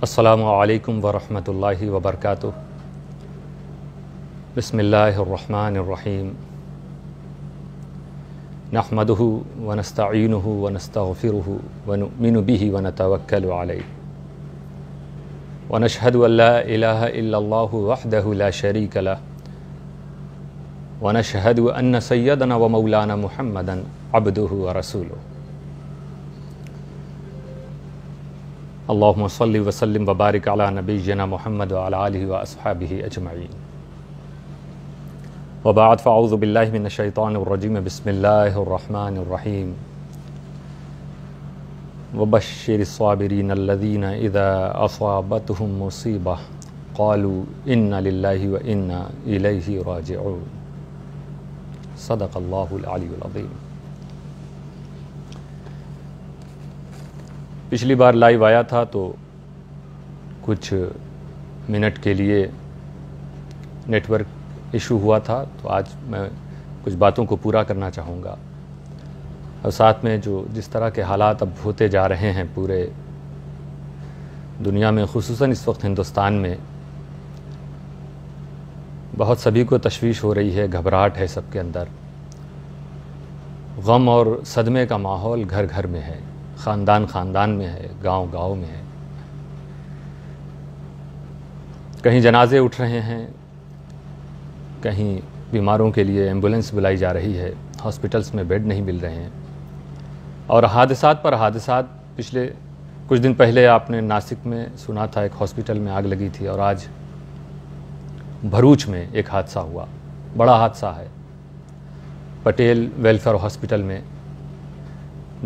السلام علیکم ورحمۃ اللہ وبرکاتہ۔ بسم اللہ الرحمن الرحیم۔ نحمدہ ونستعینہ ونستغفرہ ونؤمن بہ ونتوکل علیہ ونشہد ان لا الہ الا اللہ وحدہ لا شریک لہ ونشہد ان سیدنا ومولانا محمدا عبدہ ورسولہ۔ اللہم صلی وسلم وبارک علی نبینا محمد وعلی آلہ واصحابہ اجمعین۔ وبعد فاعوذ باللہ من الشیطان الرجیم، بسم اللہ الرحمن الرحیم۔ وبشر الصابرین الذین اذا اصابتهم مصیبہ قالوا انا للہ وانا الیہ راجعون۔ صدق اللہ العلی العظیم۔ پچھلی بار لائیو آیا تھا تو کچھ منٹ کے لیے نیٹ ورک ایشو ہوا تھا، تو آج میں کچھ باتوں کو پورا کرنا چاہوں گا، اور ساتھ میں جس طرح کے حالات اب ہوتے جا رہے ہیں پورے دنیا میں، خصوصاً اس وقت ہندوستان میں بہت سبھی کو تشویش ہو رہی ہے، گھبراہٹ ہے سب کے اندر، غم اور صدمے کا ماحول گھر گھر میں ہے، خاندان خاندان میں ہے، گاؤں گاؤں میں ہے۔ کہیں جنازے اٹھ رہے ہیں، کہیں بیماروں کے لیے ایمبولینس بلائی جا رہی ہے، ہاسپٹلس میں بیڈ نہیں مل رہے ہیں، اور حادثات پر حادثات۔ پچھلے کچھ دن پہلے آپ نے ناسک میں سنا تھا ایک ہاسپٹل میں آگ لگی تھی، اور آج بھروچ میں ایک حادثہ ہوا، بڑا حادثہ ہے۔ پٹیل ویلفیئر ہاسپٹل میں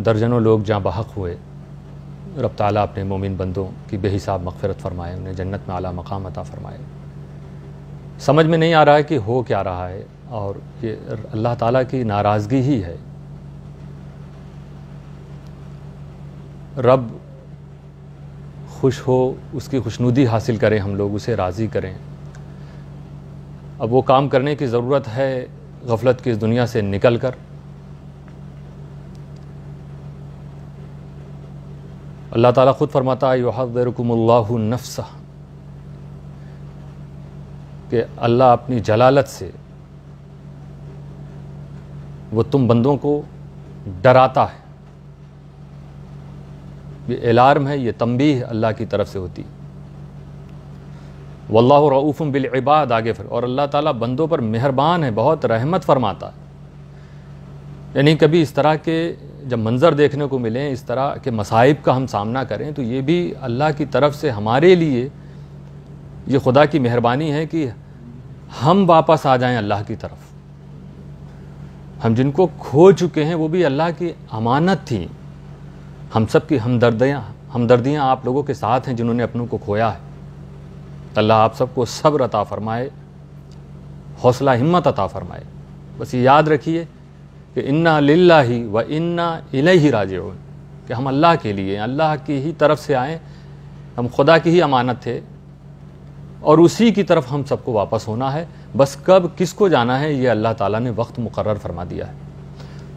درجنوں لوگ جاں بحق ہوئے۔ رب تعالیٰ اپنے مومن بندوں کی بے حساب مغفرت فرمائے، انہیں جنت میں اعلیٰ مقام عطا فرمائے۔ سمجھ میں نہیں آ رہا ہے کہ ہو کیا رہا ہے، اور یہ اللہ تعالیٰ کی ناراضگی ہی ہے۔ رب خوش ہو، اس کی خوشنودی حاصل کریں، ہم لوگ اسے راضی کریں۔ اب وہ کام کرنے کی ضرورت ہے غفلت کی اس دنیا سے نکل کر۔ اللہ تعالیٰ خود فرماتا ہے یحذرکم اللہ نفسہ، کہ اللہ اپنی جلالت سے وہ تم بندوں کو ڈراتا ہے۔ یہ الارم ہے، یہ تنبیہ اللہ کی طرف سے ہوتی۔ واللہ رؤوف بالعباد، آگے اور اللہ تعالیٰ بندوں پر مہربان ہے، بہت رحمت فرماتا ہے۔ یعنی کبھی اس طرح کے جب منظر دیکھنے کو ملیں، اس طرح کے مصائب کا ہم سامنا کریں، تو یہ بھی اللہ کی طرف سے ہمارے لیے یہ خدا کی مہربانی ہے کہ ہم واپس آ جائیں اللہ کی طرف۔ ہم جن کو کھو چکے ہیں وہ بھی اللہ کی امانت تھی۔ ہم سب کی ہمدردیاں آپ لوگوں کے ساتھ ہیں جنہوں نے اپنوں کو کھویا ہے۔ اللہ آپ سب کو صبر عطا فرمائے، حوصلہ ہمت عطا فرمائے۔ بس یہ یاد رکھیے کہ انا للہ و انا الیہ راجعون، کہ ہم اللہ کے لیے، اللہ کی ہی طرف سے آئیں، ہم خدا کی ہی امانت تھے، اور اسی کی طرف ہم سب کو واپس ہونا ہے۔ بس کب کس کو جانا ہے یہ اللہ تعالیٰ نے وقت مقرر فرما دیا ہے۔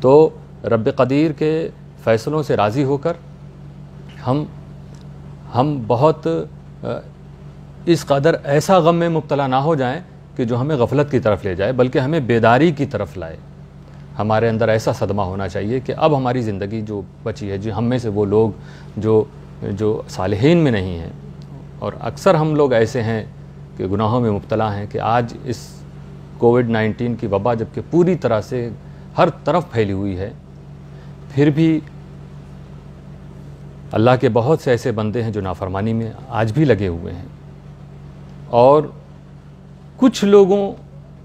تو رب قدیر کے فیصلوں سے راضی ہو کر ہم بہت اس قدر ایسا غم میں مبتلا نہ ہو جائیں کہ جو ہمیں غفلت کی طرف لے جائے، بلکہ ہمیں بیداری کی طرف لائے۔ ہمارے اندر ایسا صدمہ ہونا چاہیے کہ اب ہماری زندگی جو بچی ہے، جو ہم میں سے وہ لوگ جو صالحین میں نہیں ہیں، اور اکثر ہم لوگ ایسے ہیں کہ گناہوں میں مبتلا ہیں، کہ آج اس کووڈ-19 کی وبا جبکہ پوری طرح سے ہر طرف پھیلی ہوئی ہے، پھر بھی اللہ کے بہت سے ایسے بندے ہیں جو نافرمانی میں آج بھی لگے ہوئے ہیں، اور کچھ لوگوں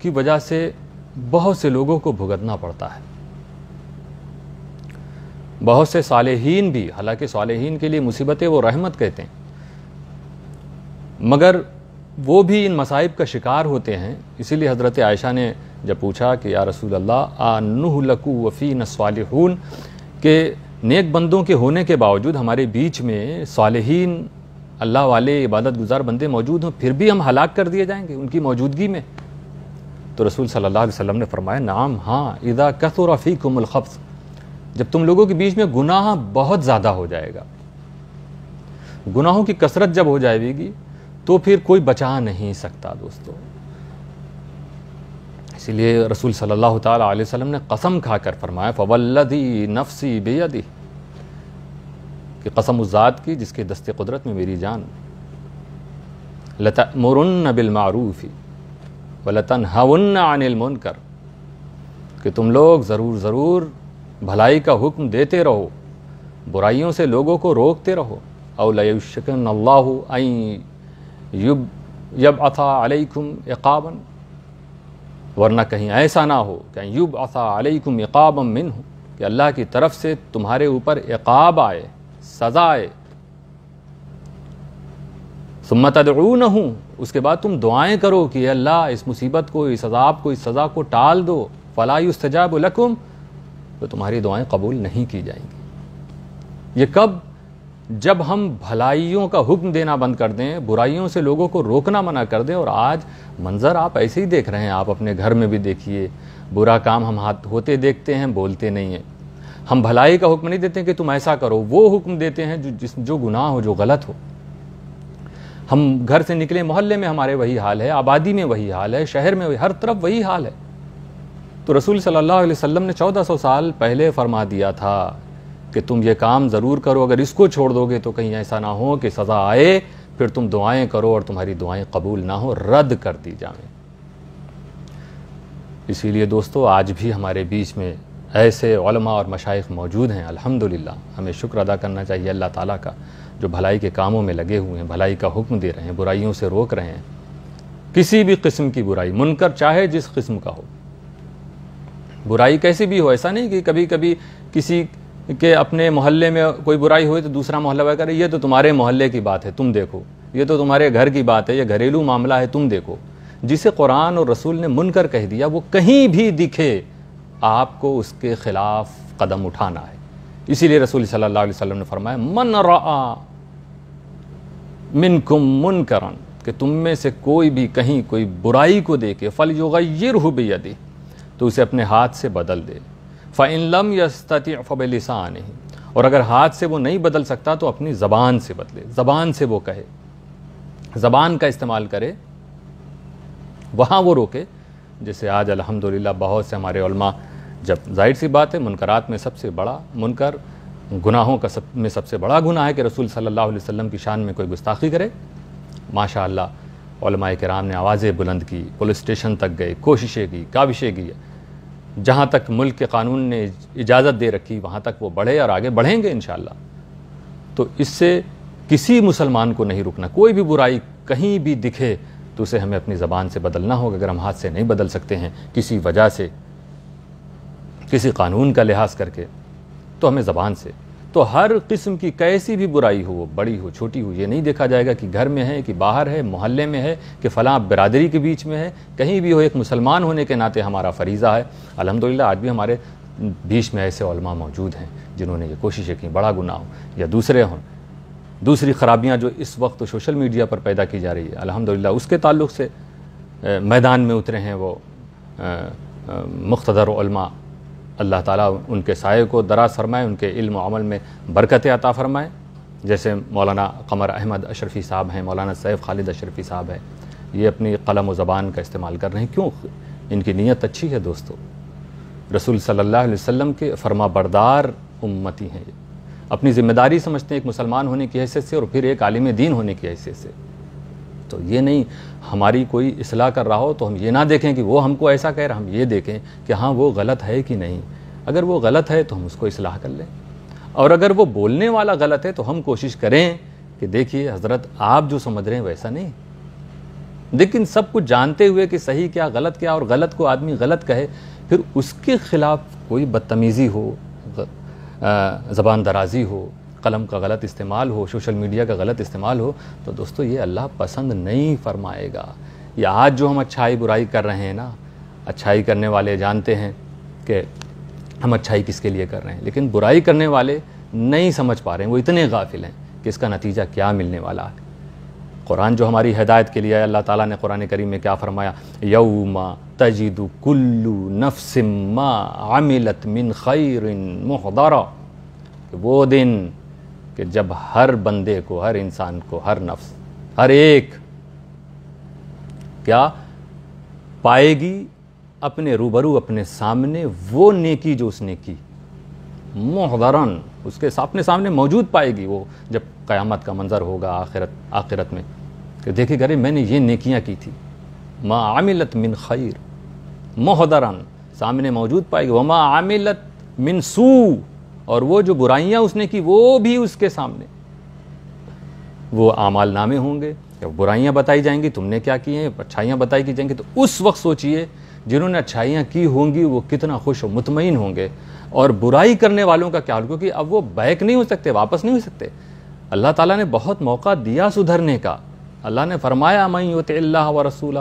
کی وجہ سے بہت سے لوگوں کو بھگتنا پڑتا ہے۔ بہت سے صالحین بھی، حالانکہ صالحین کے لیے مصیبتیں وہ رحمت کہتے ہیں، مگر وہ بھی ان مصائب کا شکار ہوتے ہیں۔ اسی لیے حضرت عائشہ نے جب پوچھا کہ یا رسول اللہ نہلک وفینا الصالحون، کہ نیک بندوں کے ہونے کے باوجود ہمارے بیچ میں صالحین، اللہ والے، عبادت گزار بندے موجود ہوں، پھر بھی ہم ہلاک کر دیے جائیں گے ان کی موجودگی میں؟ تو رسول صلی اللہ علیہ وسلم نے فرمایا نعم، ہاں، اذا کثر فیکم الخبث، جب تم لوگوں کے بیچ میں گناہ بہت زیادہ ہو جائے گا، گناہوں کی کثرت جب ہو جائے گی تو پھر کوئی بچا نہیں سکتا دوستو۔ اسی لیے رسول صلی اللہ تعالیٰ علیہ وسلم نے قسم کھا کر فرمایا فوالذی نفسی بیدہ، کہ قسم اس ذات کی جس کے دست قدرت میں میری جان، لتأمرن بالمعروف ولتنہون عن المنکر، کہ تم لوگ ضرور بھلائی کا حکم دیتے رہو، برائیوں سے لوگوں کو روکتے رہو، او لیوشکن اللہ ان یبعث علیکم عقابا، ورنہ کہیں ایسا نہ ہو کہ یبعث علیکم عقابا منہ، کہ اللہ کی طرف سے تمہارے اوپر عقاب آئے، سزا آئے، ثم تدعونہ، اس کے بعد تم دعائیں کرو کہ اے اللہ اس مصیبت کو، اس عذاب کو، اس سزا کو ٹال دو، فلا یستجاب لکم، تو تمہاری دعائیں قبول نہیں کی جائیں گی۔ یہ کب؟ جب ہم بھلائیوں کا حکم دینا بند کر دیں، برائیوں سے لوگوں کو روکنا منع کر دیں۔ اور آج منظر آپ ایسے ہی دیکھ رہے ہیں، آپ اپنے گھر میں بھی دیکھیے، برا کام ہم ہوتے دیکھتے ہیں، بولتے نہیں ہیں۔ ہم بھلائی کا حکم نہیں دیتے کہ تم ایسا کرو، وہ حکم دیتے ہیں جو گناہ ہو، جو غلط ہو۔ ہم گھر سے نکلے، محلے میں ہمارے وہی حال ہے، آبادی میں وہی حال ہے، شہر میں ہر طرف وہی حال ہے۔ تو رسول صلی اللہ علیہ وسلم نے 1400 سال پہلے فرما دیا تھا کہ تم یہ کام ضرور کرو، اگر اس کو چھوڑ دو گے تو کہیں ایسا نہ ہو کہ سزا آئے، پھر تم دعائیں کرو اور تمہاری دعائیں قبول نہ ہو، رد کر دی جائیں۔ اسی لیے دوستو آج بھی ہمارے بیچ میں ایسے علماء اور مشائخ موجود ہیں، الحمدللہ ہمیں شکر ادا کرنا چاہیے اللہ تعالیٰ کا، جو بھلائی کے کاموں میں لگے ہوئے ہیں، بھلائی کا حکم دے رہے ہیں، برائیوں سے روک رہے ہیں، کسی بھی قسم کی برائی، منکر چاہے جس قسم کا ہو، برائی کیسی بھی ہو۔ ایسا نہیں کہ کبھی کبھی کسی کہ اپنے محلے میں کوئی برائی ہوئی تو دوسرا محلہ والے کرے یہ تو تمہارے محلے کی بات ہے تم دیکھو، یہ تو تمہارے گھر کی بات ہے، یہ گھریلو معاملہ ہے تم دیکھو۔ جسے قرآن اور رسول نے منکر کہہ دیا، وہ کہیں بھی دکھے آپ کو اس کے خلاف قدم اٹھانا ہے۔ اسی لیے رسول صلی اللہ علیہ وسلم نے فرمایا من رأى منکم منکرا، کہ تم میں سے کوئی بھی کہیں کوئی برائی کو دیکھے فلیغیرہ بیدہ، تو اسے اپنے ہاتھ سے بدل دے، فَإِن لَمْ يَسْتَطِعْ فَبِلِسَانِهِ، اور اگر ہاتھ سے وہ نہیں بدل سکتا تو اپنی زبان سے بدلے، زبان سے وہ کہے، زبان کا استعمال کرے، وہاں وہ روکے۔ جیسے آج الحمدللہ بہت سے ہمارے علماء، جب ظاہر سی بات ہے منکرات میں سب سے بڑا منکر، گناہوں کا میں سب سے بڑا گناہ ہے کہ رسول صلی اللہ علیہ وسلم کی شان میں کوئی گستاخی کرے۔ ماشاءاللہ علماء کرام نے آوازیں بلند کی، پولیس اسٹیشن تک گئے، کوششیں کی، کاوشیں کی، جہاں تک ملک کے قانون نے اجازت دے رکھی وہاں تک وہ بڑھے اور آگے بڑھیں گے انشاءاللہ۔ تو اس سے کسی مسلمان کو نہیں رکنا، کوئی بھی برائی کہیں بھی دکھے تو اسے ہمیں اپنی زبان سے بدلنا ہوگا۔ اگر ہم ہاتھ سے نہیں بدل سکتے ہیں کسی وجہ سے، کسی قانون کا لحاظ کر کے، تو ہمیں زبان سے، تو ہر قسم کی کیسی بھی برائی ہو، وہ بڑی ہو چھوٹی ہو، یہ نہیں دیکھا جائے گا کہ گھر میں ہے کہ باہر ہے، محلے میں ہے کہ فلاں برادری کے بیچ میں ہے، کہیں بھی ہو، ایک مسلمان ہونے کے ناطے ہمارا فریضہ ہے۔ الحمدللہ آج بھی ہمارے بیچ میں ایسے علماء موجود ہیں جنہوں نے یہ کوششیں کی، بڑا گناہ ہو یا دوسرے ہوں، دوسری خرابیاں جو اس وقت سوشل میڈیا پر پیدا کی جا رہی ہے، الحمدللہ اس کے تعلق سے میدان میں اترے ہیں وہ مقتدر علماء۔ اللہ تعالیٰ ان کے سائے کو دراز فرمائے، ان کے علم و عمل میں برکت عطا فرمائے، جیسے مولانا قمر احمد اشرفی صاحب ہیں، مولانا سیف خالد اشرفی صاحب ہیں، یہ اپنی قلم و زبان کا استعمال کر رہے ہیں۔ کیوں؟ ان کی نیت اچھی ہے دوستو، رسول صلی اللہ علیہ وسلم کے فرما بردار امتی ہیں، یہ اپنی ذمہ داری سمجھتے ہیں ایک مسلمان ہونے کی حیثیت سے اور پھر ایک عالم دین ہونے کی حیثیت سے۔ تو یہ نہیں ہماری کوئی اصلاح کر رہا ہو تو ہم یہ نہ دیکھیں کہ وہ ہم کو ایسا کہہ رہا، ہم یہ دیکھیں کہ ہاں وہ غلط ہے کہ نہیں، اگر وہ غلط ہے تو ہم اس کو اصلاح کر لیں، اور اگر وہ بولنے والا غلط ہے تو ہم کوشش کریں کہ دیکھیے حضرت آپ جو سمجھ رہے ہیں ویسا نہیں، لیکن سب کچھ جانتے ہوئے کہ صحیح کیا غلط کیا، اور غلط کو آدمی غلط کہے، پھر اس کے خلاف کوئی بدتمیزی ہو، زبان درازی ہو، قلم کا غلط استعمال ہو، سوشل میڈیا کا غلط استعمال ہو، تو دوستو یہ اللہ پسند نہیں فرمائے گا۔ یہ آج جو ہم اچھائی برائی کر رہے ہیں نا، اچھائی کرنے والے جانتے ہیں کہ ہم اچھائی کس کے لیے کر رہے ہیں، لیکن برائی کرنے والے نہیں سمجھ پا رہے ہیں، وہ اتنے غافل ہیں کہ اس کا نتیجہ کیا ملنے والا ہے۔ قرآن جو ہماری ہدایت کے لیے ہے، اللہ تعالیٰ نے قرآن کریم میں کیا فرمایا، یوم تجد کل نفس ما عملت من خیر محضرا، کہ وہ دن کہ جب ہر بندے کو، ہر انسان کو، ہر نفس، ہر ایک کیا پائے گی اپنے روبرو، اپنے سامنے وہ نیکی جو اس نے کی، محضرن، اس کے اپنے سامنے موجود پائے گی وہ، جب قیامت کا منظر ہوگا آخرت میں، کہ دیکھے گا میں نے یہ نیکیاں کی تھی، ما عملت من خیر، محضرن، سامنے موجود پائے گی، وما عملت من سوء، اور وہ جو برائیاں اس نے کی وہ بھی اس کے سامنے، وہ اعمال نامے ہوں گے، برائیاں بتائی جائیں گی تم نے کیا کی ہیں، اچھائیاں بتائی کی جائیں گی، تو اس وقت سوچئے جنہوں نے اچھائیاں کی ہوں گی وہ کتنا خوش و مطمئن ہوں گے، اور برائی کرنے والوں کا کیا حال، کیونکہ اب وہ بیک نہیں ہو سکتے، واپس نہیں ہو سکتے۔ اللہ تعالیٰ نے بہت موقع دیا سدھرنے کا، اللہ نے فرمایا من یطع اللہ ورسولہ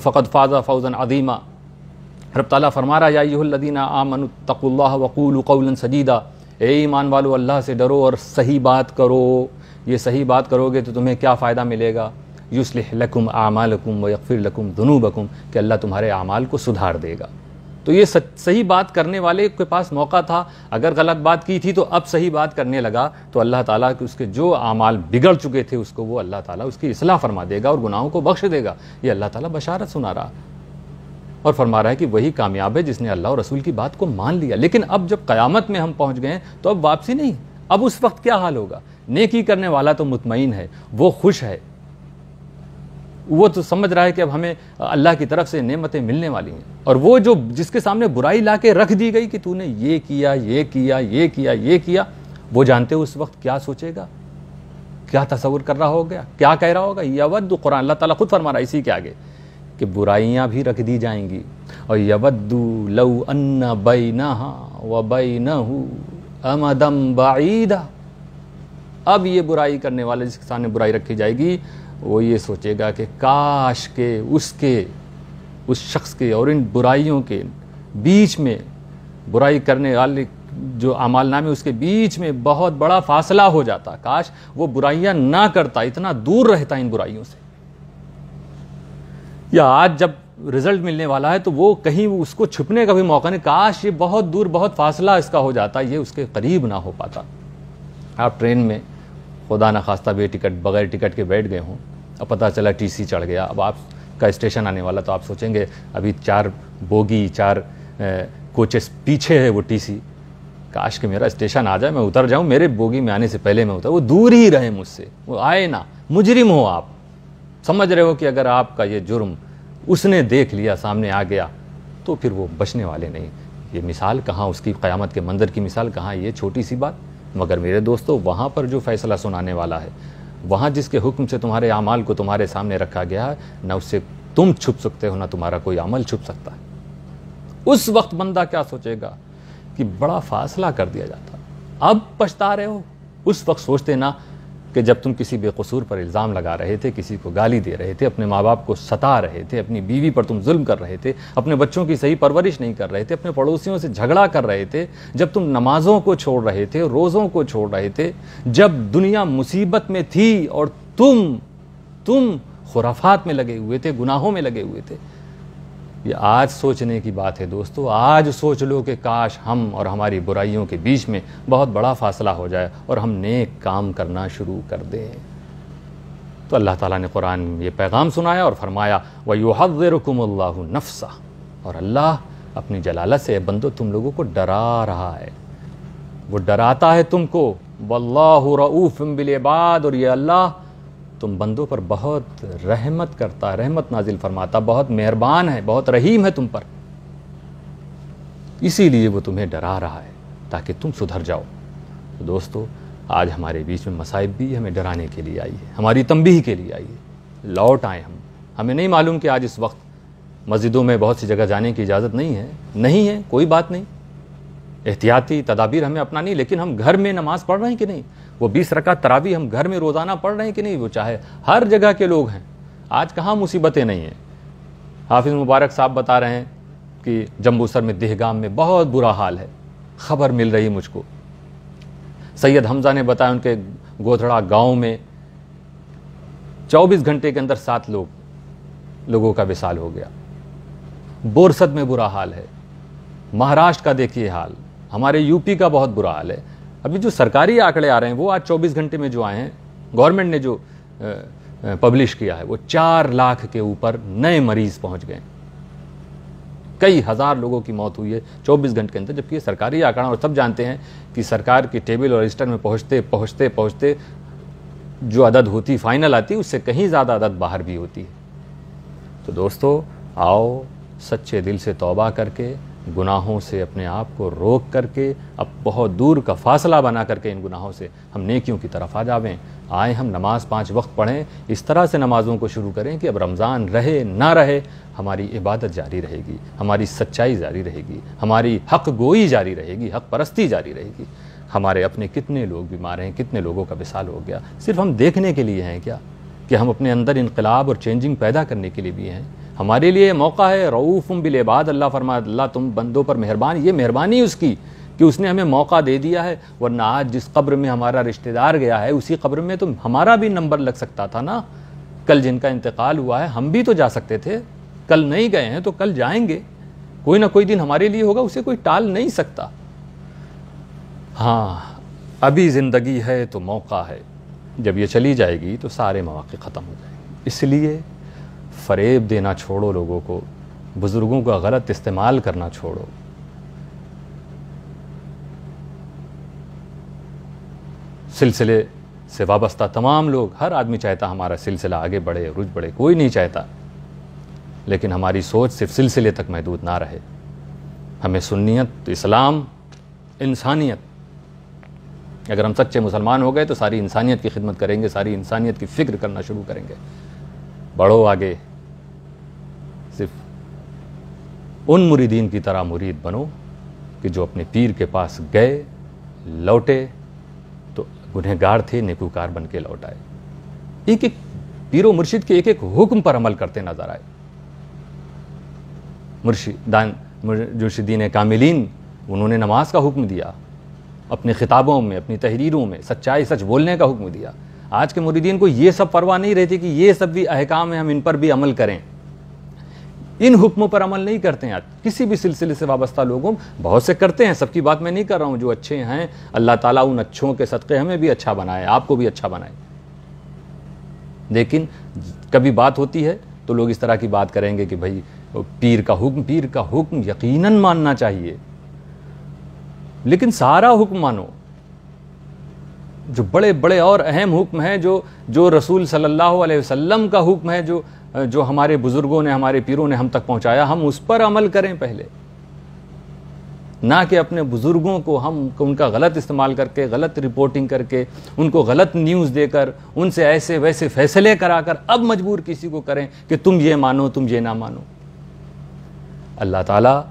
فقد فاز فوزا عظیما، رب تعالیٰ فرما رہا یا ایھا الذین آمنوا اتقوا اللہ وقولوا قولا سدیدا، اے ایمان والو اللہ سے ڈرو اور صحیح بات کرو، یہ صحیح بات کرو گے تو تمہیں کیا فائدہ ملے گا، یصلح لکم اعمالکم ویغفر لکم ذنوبکم، کہ اللہ تمہارے اعمال کو سدھار دے گا۔ تو یہ صحیح بات کرنے والے کے پاس موقع تھا، اگر غلط بات کی تھی تو اب صحیح بات کرنے لگا تو اللہ تعالیٰ اس کے جو اعمال بگڑ چکے تھے اس کو وہ اللہ تعالیٰ اس کی اصلاح فرما دے گا اور گناہوں کو بخش دے گا۔ یہ اللہ تعالیٰ بشارت سنا رہا اور فرما رہا ہے کہ وہی کامیاب ہے جس نے اللہ اور رسول کی بات کو مان لیا۔ لیکن اب جب قیامت میں ہم پہنچ گئے تو اب واپسی نہیں، اب اس وقت کیا حال ہوگا؟ نیکی کرنے والا تو مطمئن ہے، وہ خوش ہے، وہ تو سمجھ رہا ہے کہ اب ہمیں اللہ کی طرف سے نعمتیں ملنے والی ہیں، اور وہ جو جس کے سامنے برائی لا کے رکھ دی گئی کہ تو نے یہ کیا، یہ کیا، یہ کیا، یہ کیا، وہ جانتے ہو اس وقت کیا سوچے گا، کیا تصور کر رہا ہوگا، کیا کہہ رہا ہوگا۔ یود، قرآن اللہ تعالیٰ خود فرما رہا ہے اسی کے آگے کہ برائیاں بھی رکھ دی جائیں گی، اور یود لو ان بینہا وبینہ امدا بعیدا، اب یہ برائی کرنے والے جس کے سامنے برائی رکھی جائے گی وہ یہ سوچے گا کہ کاش کہ اس شخص کے اور ان برائیوں کے بیچ میں، برائی کرنے والے جو اعمال نامے اس کے بیچ میں بہت بڑا فاصلہ ہو جاتا، کاش وہ برائیاں نہ کرتا، اتنا دور رہتا ان برائیوں سے۔ یا آج جب رزلٹ ملنے والا ہے تو وہ کہیں اس کو چھپنے کا بھی موقع نہیں، کاش یہ بہت دور، بہت فاصلہ اس کا ہو جاتا، یہ اس کے قریب نہ ہو پاتا۔ آپ ٹرین میں خدا نخواستہ بغیر ٹکٹ کے بیٹھ گئے ہوں، اب پتہ چلا ٹی سی چڑھ گیا، اب آپ کا اسٹیشن آنے والا، تو آپ سوچیں گے ابھی 4 بوگی 4 کوچز پیچھے ہے وہ ٹی سی، کاش کہ میرا اسٹیشن آ جائے، میں اتر جاؤں، میرے بوگی میں آنے سے پہلے میں اتر، وہ دور ہی رہے مجھ سے، وہ آئے نہ، مجرم ہو آپ، سمجھ رہے ہو کہ اگر آپ کا یہ جرم اس نے دیکھ لیا، سامنے آ گیا، تو پھر وہ بچنے والے نہیں۔ یہ مثال کہاں اس کی، قیامت کے منظر کی مثال کہاں، یہ چھوٹی سی بات، مگر میرے دوستو وہاں پر جو فیصلہ سنانے والا ہے، وہاں جس کے حکم سے تمہارے اعمال کو تمہارے سامنے رکھا گیا ہے، نہ اس سے تم چھپ سکتے ہو، نہ تمہارا کوئی عمل چھپ سکتا ہے۔ اس وقت بندہ کیا سوچے گا کہ بڑا فاصلہ کر دیا جاتا، اب پچھتا رہے ہو، اس وقت سوچتے نا کہ جب تم کسی بے قصور پر الزام لگا رہے تھے، کسی کو گالی دے رہے تھے، اپنے ماں باپ کو ستا رہے تھے، اپنی بیوی پر تم ظلم کر رہے تھے، اپنے بچوں کی صحیح پرورش نہیں کر رہے تھے، اپنے پڑوسیوں سے جھگڑا کر رہے تھے، جب تم نمازوں کو چھوڑ رہے تھے، روزوں کو چھوڑ رہے تھے، جب دنیا مصیبت میں تھی اور تم خرافات میں لگے ہوئے تھے، گناہوں میں لگے ہوئے تھے۔ یہ آج سوچنے کی بات ہے دوستو، آج سوچ لو کہ کاش ہم اور ہماری برائیوں کے بیچ میں بہت بڑا فاصلہ ہو جائے اور ہم نیک کام کرنا شروع کر دیں۔ تو اللہ تعالیٰ نے قرآن میں یہ پیغام سنایا اور فرمایا وَيُحَذِّرُكُمُ اللَّهُ نَفْسَهُ، اور اللہ اپنی جلالت سے بندو تم لوگوں کو ڈرا رہا ہے، وہ ڈراتا ہے تم کو، وَاللَّهُ رَؤُوفٌ بِالْعِبَادِ، اور یہ اللہ تم بندوں پر بہت رحمت کرتا ہے، رحمت نازل فرماتا، بہت مہربان ہے، بہت رحیم ہے تم پر، اسی لیے وہ تمہیں ڈرا رہا ہے تاکہ تم سدھر جاؤ۔ تو دوستو آج ہمارے بیچ میں مصائب بھی ہمیں ڈرانے کے لیے آئی ہے، ہماری تنبیہ کے لیے آئی ہے، لوٹ آئیں ہمیں نہیں معلوم کہ آج اس وقت مسجدوں میں بہت سی جگہ جانے کی اجازت نہیں ہے، کوئی بات نہیں، احتیاطی تدابیر ہمیں اپنانی، لیکن ہم گھر میں نماز پڑھ رہے ہیں کہ نہیں، وہ 20 رکعت تراویح ہم گھر میں روزانہ پڑھ رہے ہیں کہ نہیں، وہ چاہے ہر جگہ کے لوگ ہیں، آج کہاں مصیبتیں نہیں ہیں۔ حافظ مبارک صاحب بتا رہے ہیں کہ جمبوسر میں دہگام میں بہت برا حال ہے، خبر مل رہی مجھ کو۔ سید حمزہ نے بتایا ان کے گودھڑا گاؤں میں 24 گھنٹے کے اندر 7 لوگوں کا وصال ہو گیا۔ بورسد میں برا حال ہے، مہاراشٹر کا دیکھیے حال، ہمارے یو پی کا بہت برا حال ہے، ابھی جو سرکاری آنکڑے آ رہے ہیں وہ آج 24 گھنٹے میں جو آئے ہیں، گورنمنٹ نے جو پبلش کیا ہے، وہ 4 لاکھ کے اوپر نئے مریض پہنچ گئے، کئی ہزار لوگوں کی موت ہوئی ہے 24 گھنٹے کے اندر، جبکہ یہ سرکاری آنکڑا، اور سب جانتے ہیں کہ سرکار کی ٹیبل اور رجسٹر میں پہنچتے جو عدد ہوتی فائنل آتی اس سے کہیں زیادہ عدد باہر بھی ہوتی ہے۔ تو دوستو، آؤ سچے دل سے توبہ کر کے، گناہوں سے اپنے آپ کو روک کر کے، اب بہت دور کا فاصلہ بنا کر کے ان گناہوں سے ہم نیکیوں کی طرف آ جاویں، آئیں ہم نماز 5 وقت پڑھیں، اس طرح سے نمازوں کو شروع کریں کہ اب رمضان رہے نہ رہے ہماری عبادت جاری رہے گی، ہماری سچائی جاری رہے گی، ہماری حق گوئی جاری رہے گی، حق پرستی جاری رہے گی۔ ہمارے اپنے کتنے لوگ بیمار ہیں، کتنے لوگوں کا وصال ہو گیا، صرف ہم دیکھنے کے لیے ہیں کیا کہ ہم اپنے اندر انقلاب اور چینجنگ پیدا کرنے کے لیے بھی ہیں؟ ہمارے لیے موقع ہے، رؤوف بالعباد، اللہ فرمایا اللہ تم بندوں پر مہربان، یہ مہربانی اس کی کہ اس نے ہمیں موقع دے دیا ہے، ورنہ آج جس قبر میں ہمارا رشتہ دار گیا ہے اسی قبر میں تو ہمارا بھی نمبر لگ سکتا تھا نا۔ کل جن کا انتقال ہوا ہے ہم بھی تو جا سکتے تھے، کل نہیں گئے ہیں تو کل جائیں گے، کوئی نہ کوئی دن ہمارے لیے ہوگا، اسے کوئی ٹال نہیں سکتا۔ ہاں، ابھی زندگی ہے تو موقع ہے، جب یہ چلی جائے گی تو سارے مواقع ختم ہو جائیں گے۔ اس لیے فریب دینا چھوڑو لوگوں کو، بزرگوں کا غلط استعمال کرنا چھوڑو۔ سلسلے سے وابستہ تمام لوگ، ہر آدمی چاہتا ہمارا سلسلہ آگے بڑھے، عروج بڑھے، کوئی نہیں چاہتا، لیکن ہماری سوچ صرف سلسلے تک محدود نہ رہے۔ ہمیں سنیت، اسلام، انسانیت، اگر ہم سچے مسلمان ہو گئے تو ساری انسانیت کی خدمت کریں گے، ساری انسانیت کی فکر کرنا شروع کریں گے۔ بڑھو آگے، صرف ان مریدین کی طرح مرید بنو کہ جو اپنے پیر کے پاس گئے، لوٹے تو گنہگار تھے، نیکوکار بن کے لوٹ آئے، ایک ایک پیر و مرشد کے ایک ایک حکم پر عمل کرتے نظر آئے۔ مرشدین کاملین، انہوں نے نماز کا حکم دیا، اپنے خطابوں میں، اپنی تحریروں میں سچائی، سچ بولنے کا حکم دیا۔ آج کے مریدین کو یہ سب پرواہ نہیں رہتی کہ یہ سب بھی احکام ہیں، ہم ان پر بھی عمل کریں، ان حکموں پر عمل نہیں کرتے ہیں۔ آج کسی بھی سلسلے سے وابستہ لوگوں، بہت سے کرتے ہیں، سب کی بات میں نہیں کر رہا ہوں، جو اچھے ہیں اللہ تعالیٰ ان اچھوں کے صدقے ہمیں بھی اچھا بنائے، آپ کو بھی اچھا بنائے۔ لیکن کبھی بات ہوتی ہے تو لوگ اس طرح کی بات کریں گے کہ بھائی پیر کا حکم یقیناً ماننا چاہیے، لیکن سارا حکم مانو، جو بڑے بڑے اور اہم حکم ہیں، جو رسول صلی اللہ علیہ وسلم کا حکم ہے، جو ہمارے بزرگوں نے، ہمارے پیروں نے ہم تک پہنچایا، ہم اس پر عمل کریں پہلے، نہ کہ اپنے بزرگوں کو ہم ان کا غلط استعمال کر کے، غلط رپورٹنگ کر کے، ان کو غلط نیوز دے کر، ان سے ایسے ویسے فیصلے کرا کر اب مجبور کسی کو کریں کہ تم یہ مانو، تم یہ نہ مانو۔ اللہ تعالیٰ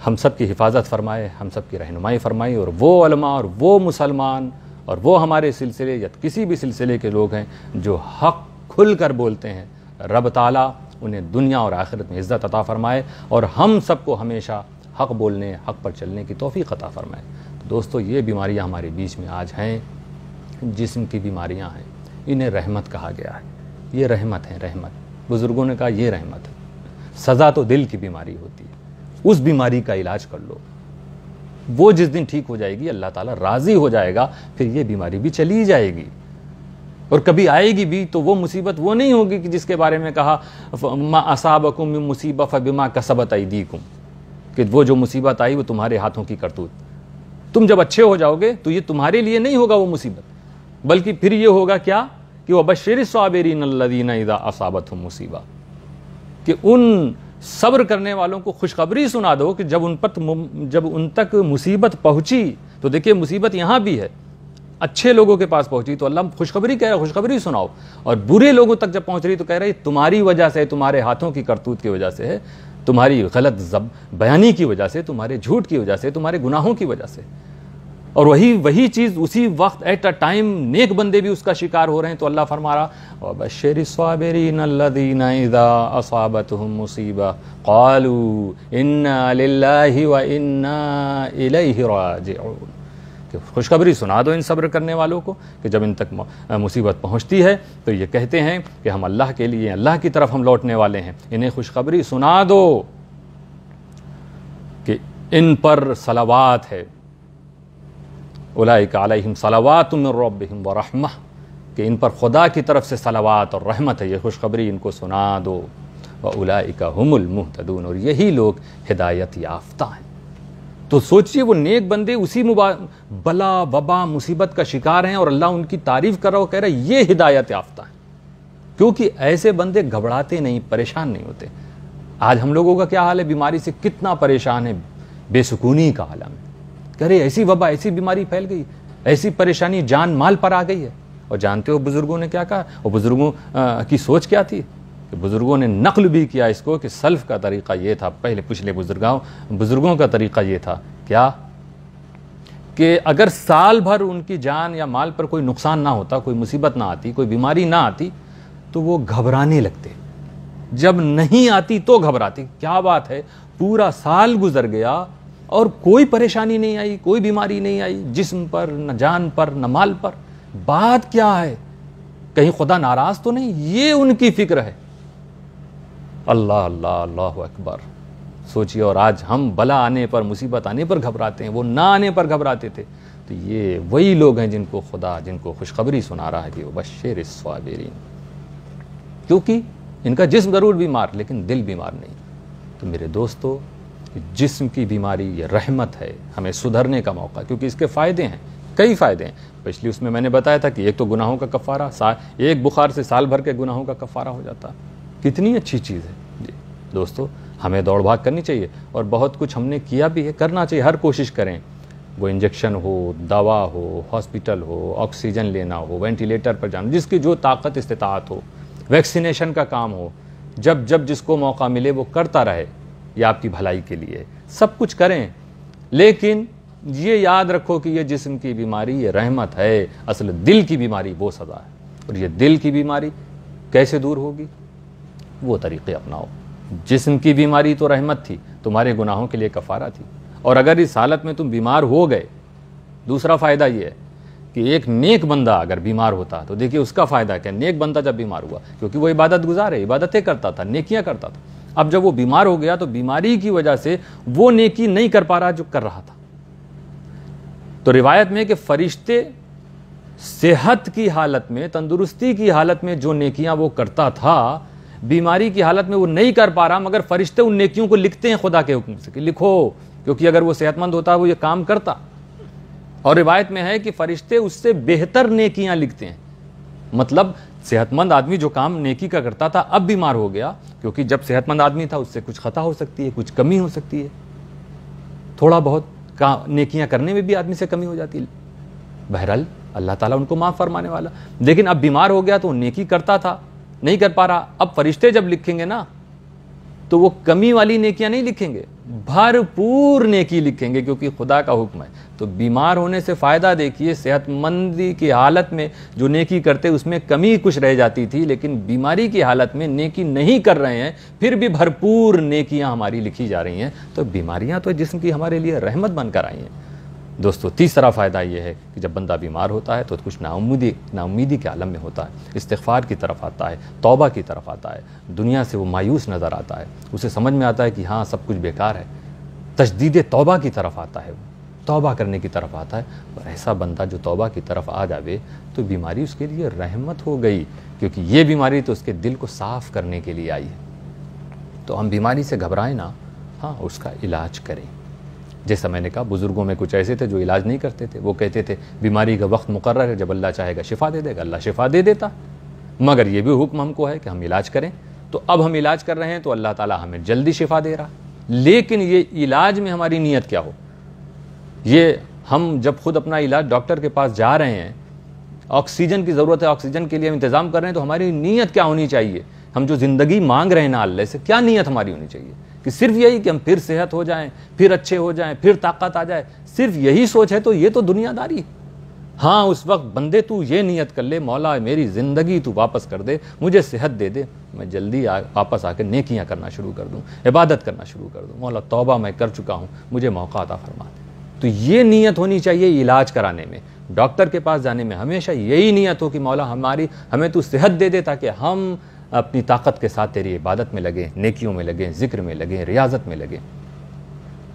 ہم سب کی حفاظت فرمائے، ہم سب کی رہنمائی فرمائے، اور وہ علماء اور وہ مسلمان اور وہ ہمارے سلسلے یا کسی بھی سلسلے کے لوگ ہیں جو حق کھل کر بولتے ہیں، رب تعالیٰ انہیں دنیا اور آخرت میں عزت عطا فرمائے، اور ہم سب کو ہمیشہ حق بولنے، حق پر چلنے کی توفیق عطا فرمائے۔ دوستو، یہ بیماریاں ہمارے بیچ میں آج ہیں، جسم کی بیماریاں ہیں، انہیں رحمت کہا گیا ہے، یہ رحمت ہے، رحمت، بزرگوں نے کہا یہ رحمت ہے۔ سزا تو دل کی بیماری ہوتی ہے، اس بیماری کا علاج کر لو، وہ جس دن ٹھیک ہو جائے گی اللہ تعالیٰ راضی ہو جائے گا، پھر یہ بیماری بھی چلی جائے گی، اور کبھی آئے گی بھی تو وہ مصیبت وہ نہیں ہوگی کہ جس کے بارے میں کہا ما اصابکم من مصیبہ فبما کسبت ایدیکم، کہ وہ جو مصیبت آئی وہ تمہارے ہاتھوں کی کرتوت، تم جب اچھے ہو جاؤ گے تو یہ تمہارے لیے نہیں ہوگا وہ مصیبت، بلکہ پھر یہ ہوگا کیا کہ وَبَشِّرِ الصَّابِرِينَ الَّذِينَ إِذَا أَصَابَتْهُمْ مُصِیبَہ، کہ ان صبر کرنے والوں کو خوشخبری سنا دو کہ جب ان تک مصیبت پہنچی، تو دیکھیے مصیبت یہاں بھی ہے، اچھے لوگوں کے پاس پہنچی تو اللہ خوشخبری کہہ رہا ہے، خوشخبری سناؤ، اور برے لوگوں تک جب پہنچ رہی تو کہہ رہا ہے تمہاری وجہ سے، تمہارے ہاتھوں کی کرتوت کی وجہ سے ہے، تمہاری غلط بیانی کی وجہ سے، تمہارے جھوٹ کی وجہ سے، تمہارے گناہوں کی وجہ سے، اور وہی چیز اسی وقت ایٹ اے ٹائم نیک بندے بھی اس کا شکار ہو رہے ہیں، تو اللہ فرما رہا وَبَشِّرِ الصَّابِرِينَ الَّذِينَ إِذَا أَصَابَتْهُمْ مُصِیبَةٌ قَالُوا إِنَّا لِلَّهِ وَإِنَّا إِلَيْهِ رَاجِعُونَ، کہ خوشخبری سنا دو ان صبر کرنے والوں کو کہ جب ان تک مصیبت پہنچتی ہے تو یہ کہتے ہیں کہ ہم اللہ کے لیے، اللہ کی طرف ہم لوٹنے والے ہیں، انہیں خوشخبری سنا دو کہ ان پر صلوات ہے، اولئک علیہم صلوات من ربہم ورحمہ، کہ ان پر خدا کی طرف سے صلوات اور رحمت ہے، یہ خوشخبری ان کو سنا دو۔ وَأُولَئِكَ هُمُ الْمُهْتَدُونَ، اور یہی لوگ ہدایت یافتہ ہیں۔ تو سوچئے وہ نیک بندے اسی بلا وبا مصیبت کا شکار ہیں اور اللہ ان کی تعریف کر رہا ہو، کہہ رہا ہے یہ ہدایت یافتہ ہیں، کیونکہ ایسے بندے گھبراتے نہیں، پریشان نہیں ہوتے۔ آج ہم لوگوں کا کیا حال ہے، بیماری سے کتنا پریشان ہے، بے سکونی کا عالم ہے، کہہ رہے ایسی وبا، ایسی بیماری پھیل گئی، ایسی پریشانی جان مال پر آ گئی ہے۔ اور جانتے ہو بزرگوں نے کیا کہا، اور بزرگوں کی سوچ کیا تھی، کہ بزرگوں نے نقل بھی کیا اس کو، کہ سلف کا طریقہ یہ تھا، پہلے پچھلے بزرگوں کا طریقہ یہ تھا کیا، کہ اگر سال بھر ان کی جان یا مال پر کوئی نقصان نہ ہوتا، کوئی مصیبت نہ آتی، کوئی بیماری نہ آتی، تو وہ گھبرانے لگتے، جب نہیں آتی تو گھبراتی۔ کیا بات ہے، پورا سال گزر گیا اور کوئی پریشانی نہیں آئی، کوئی بیماری نہیں آئی، جسم پر نہ جان پر نہ مال پر، بات کیا ہے، کہیں خدا ناراض تو نہیں، یہ ان کی فکر ہے۔ اللہ اللہ اللہ اکبر، سوچئے، اور آج ہم بلا آنے پر، مصیبت آنے پر گھبراتے ہیں، وہ نہ آنے پر گھبراتے تھے۔ تو یہ وہی لوگ ہیں جن کو خدا، جن کو خوشخبری سنا رہا ہے کہ وبشر الصابرین، کیونکہ ان کا جسم ضرور بیمار لیکن دل بیمار نہیں۔ تو میرے دوستو، جسم کی بیماری یہ رحمت ہے، ہمیں سدھرنے کا موقع، کیونکہ اس کے فائدے ہیں، کئی فائدے ہیں۔ پچھلی اس میں نے بتایا تھا کہ ایک تو گناہوں کا کفارہ، ایک بخار سے سال بھر کے گناہوں کا کفارہ ہو جاتا، کتنی اچھی چیز ہے۔ جی دوستو، ہمیں دوڑ بھاگ کرنی چاہیے، اور بہت کچھ ہم نے کیا بھی ہے، کرنا چاہیے، ہر کوشش کریں، وہ انجیکشن ہو، دوا ہو، ہاسپٹل ہو، آکسیجن لینا ہو، وینٹیلیٹر پر جانا، جس کی جو طاقت استطاعت ہو، ویکسینیشن کا کام ہو، جب جس کو موقع ملے وہ کرتا رہے، یہ آپ کی بھلائی کے لیے، سب کچھ کریں، لیکن یہ یاد رکھو کہ یہ جسم کی بیماری یہ رحمت ہے، اصل دل کی بیماری وہ سزا ہے۔ اور یہ دل کی بیماری کیسے دور ہوگی، وہ طریقے اپناؤ۔ جسم کی بیماری تو رحمت تھی، تمہارے گناہوں کے لیے کفارہ تھی، اور اگر اس حالت میں تم بیمار ہو گئے، دوسرا فائدہ یہ ہے کہ ایک نیک بندہ اگر بیمار ہوتا تو دیکھیے اس کا فائدہ کیا، نیک بندہ جب بیمار ہوا، کیونکہ وہ عبادت گزار ہے، عبادتیں کرتا تھا، نیکیاں کرتا تھا، اب جب وہ بیمار ہو گیا تو بیماری کی وجہ سے وہ نیکی نہیں کر پا رہا جو کر رہا تھا۔ تو روایت میں کہ فرشتے صحت کی حالت میں، تندرستی کی حالت میں جو نیکیاں وہ کرتا تھا، بیماری کی حالت میں وہ نہیں کر پا رہا، مگر فرشتے ان نیکیوں کو لکھتے ہیں خدا کے حکم سے کہ لکھو، کیونکہ اگر وہ صحت مند ہوتا وہ یہ کام کرتا۔ اور روایت میں ہے کہ فرشتے اس سے بہتر نیکیاں لکھتے ہیں، مطلب صحت مند آدمی جو کام نیکی کا کرتا تھا اب بیمار ہو گیا، کیونکہ جب صحت مند آدمی تھا اس سے کچھ خطا ہو سکتی ہے، کچھ کمی ہو سکتی ہے، تھوڑا بہت نیکیاں کرنے میں بھی آدمی سے کمی ہو جاتی ہے، بہرحال اللہ تعالیٰ ان کو معاف فرمانے والا، لیکن اب بیمار ہو گیا تو وہ نیکی کرتا تھا، نہیں کر پا رہا، اب فرشتے جب لکھیں گے نا تو وہ کمی والی نیکیاں نہیں لکھیں گے، بھرپور نیکی لکھیں گے، کیونکہ خدا کا حکم ہے۔ تو بیمار ہونے سے فائدہ دیکھیے، صحت مندی کی حالت میں جو نیکی کرتے اس میں کمی کچھ رہ جاتی تھی، لیکن بیماری کی حالت میں نیکی نہیں کر رہے ہیں پھر بھی بھرپور نیکیاں ہماری لکھی جا رہی ہیں۔ تو بیماریاں تو جسم کی ہمارے لیے رحمت بن کر آئی ہیں۔ دوستو، تیسرا فائدہ یہ ہے کہ جب بندہ بیمار ہوتا ہے تو کچھ ناامیدی کے عالم میں ہوتا ہے، استغفار کی طرف آتا ہے، توبہ کی طرف آتا ہے، دنیا سے وہ مایوس نظر آتا ہے، اسے سمجھ میں آتا ہے کہ ہاں سب کچھ بیکار ہے، تجدید توبہ کی طرف آتا ہے، توبہ کرنے کی طرف آتا ہے۔ اور ایسا بندہ جو توبہ کی طرف آ جاوے تو بیماری اس کے لیے رحمت ہو گئی، کیونکہ یہ بیماری تو اس کے دل کو صاف کرنے کے لیے آئی ہے۔ تو ہم بیماری سے گھبرائیں نہ، ہاں اس کا علاج کریں۔ جیسا میں نے کہا، بزرگوں میں کچھ ایسے تھے جو علاج نہیں کرتے تھے، وہ کہتے تھے بیماری کا وقت مقرر ہے، جب اللہ چاہے گا شفا دے دے گا، اللہ شفا دے دیتا، مگر یہ بھی حکم ہم کو ہے کہ ہم علاج کریں۔ تو اب ہم علاج کر رہے ہیں تو اللہ تعالیٰ ہمیں جلدی شفا دے رہا، لیکن یہ علاج میں ہماری نیت کیا ہو، یہ ہم جب خود اپنا علاج ڈاکٹر کے پاس جا رہے ہیں، آکسیجن کی ضرورت ہے، آکسیجن کے لیے ہم انتظام کر رہے ہیں، تو ہماری نیت کیا ہونی چاہیے، ہم جو زندگی مانگ رہے ہیں نا اللہ سے، کیا نیت ہماری ہونی چاہیے، کہ صرف یہی کہ ہم پھر صحت ہو جائیں، پھر اچھے ہو جائیں، پھر طاقت آ جائے، صرف یہی سوچ ہے تو یہ تو دنیا داری۔ ہاں اس وقت بندے تو یہ نیت کر لے، مولا میری زندگی تو واپس کر دے، مجھے صحت دے دے، میں جلدی واپس آ کے نیکیاں کرنا شروع کر دوں، عبادت کرنا شروع کر دوں، مولا توبہ میں کر چکا ہوں، مجھے موقع عطا فرما دے۔ تو یہ نیت ہونی چاہیے علاج کرانے میں، ڈاکٹر کے پاس جانے میں ہمیشہ یہی نیت ہو کہ مولا ہمیں تو صحت دے دے، تاکہ ہم اپنی طاقت کے ساتھ تیری عبادت میں لگیں، نیکیوں میں لگیں، ذکر میں لگیں، ریاضت میں لگیں۔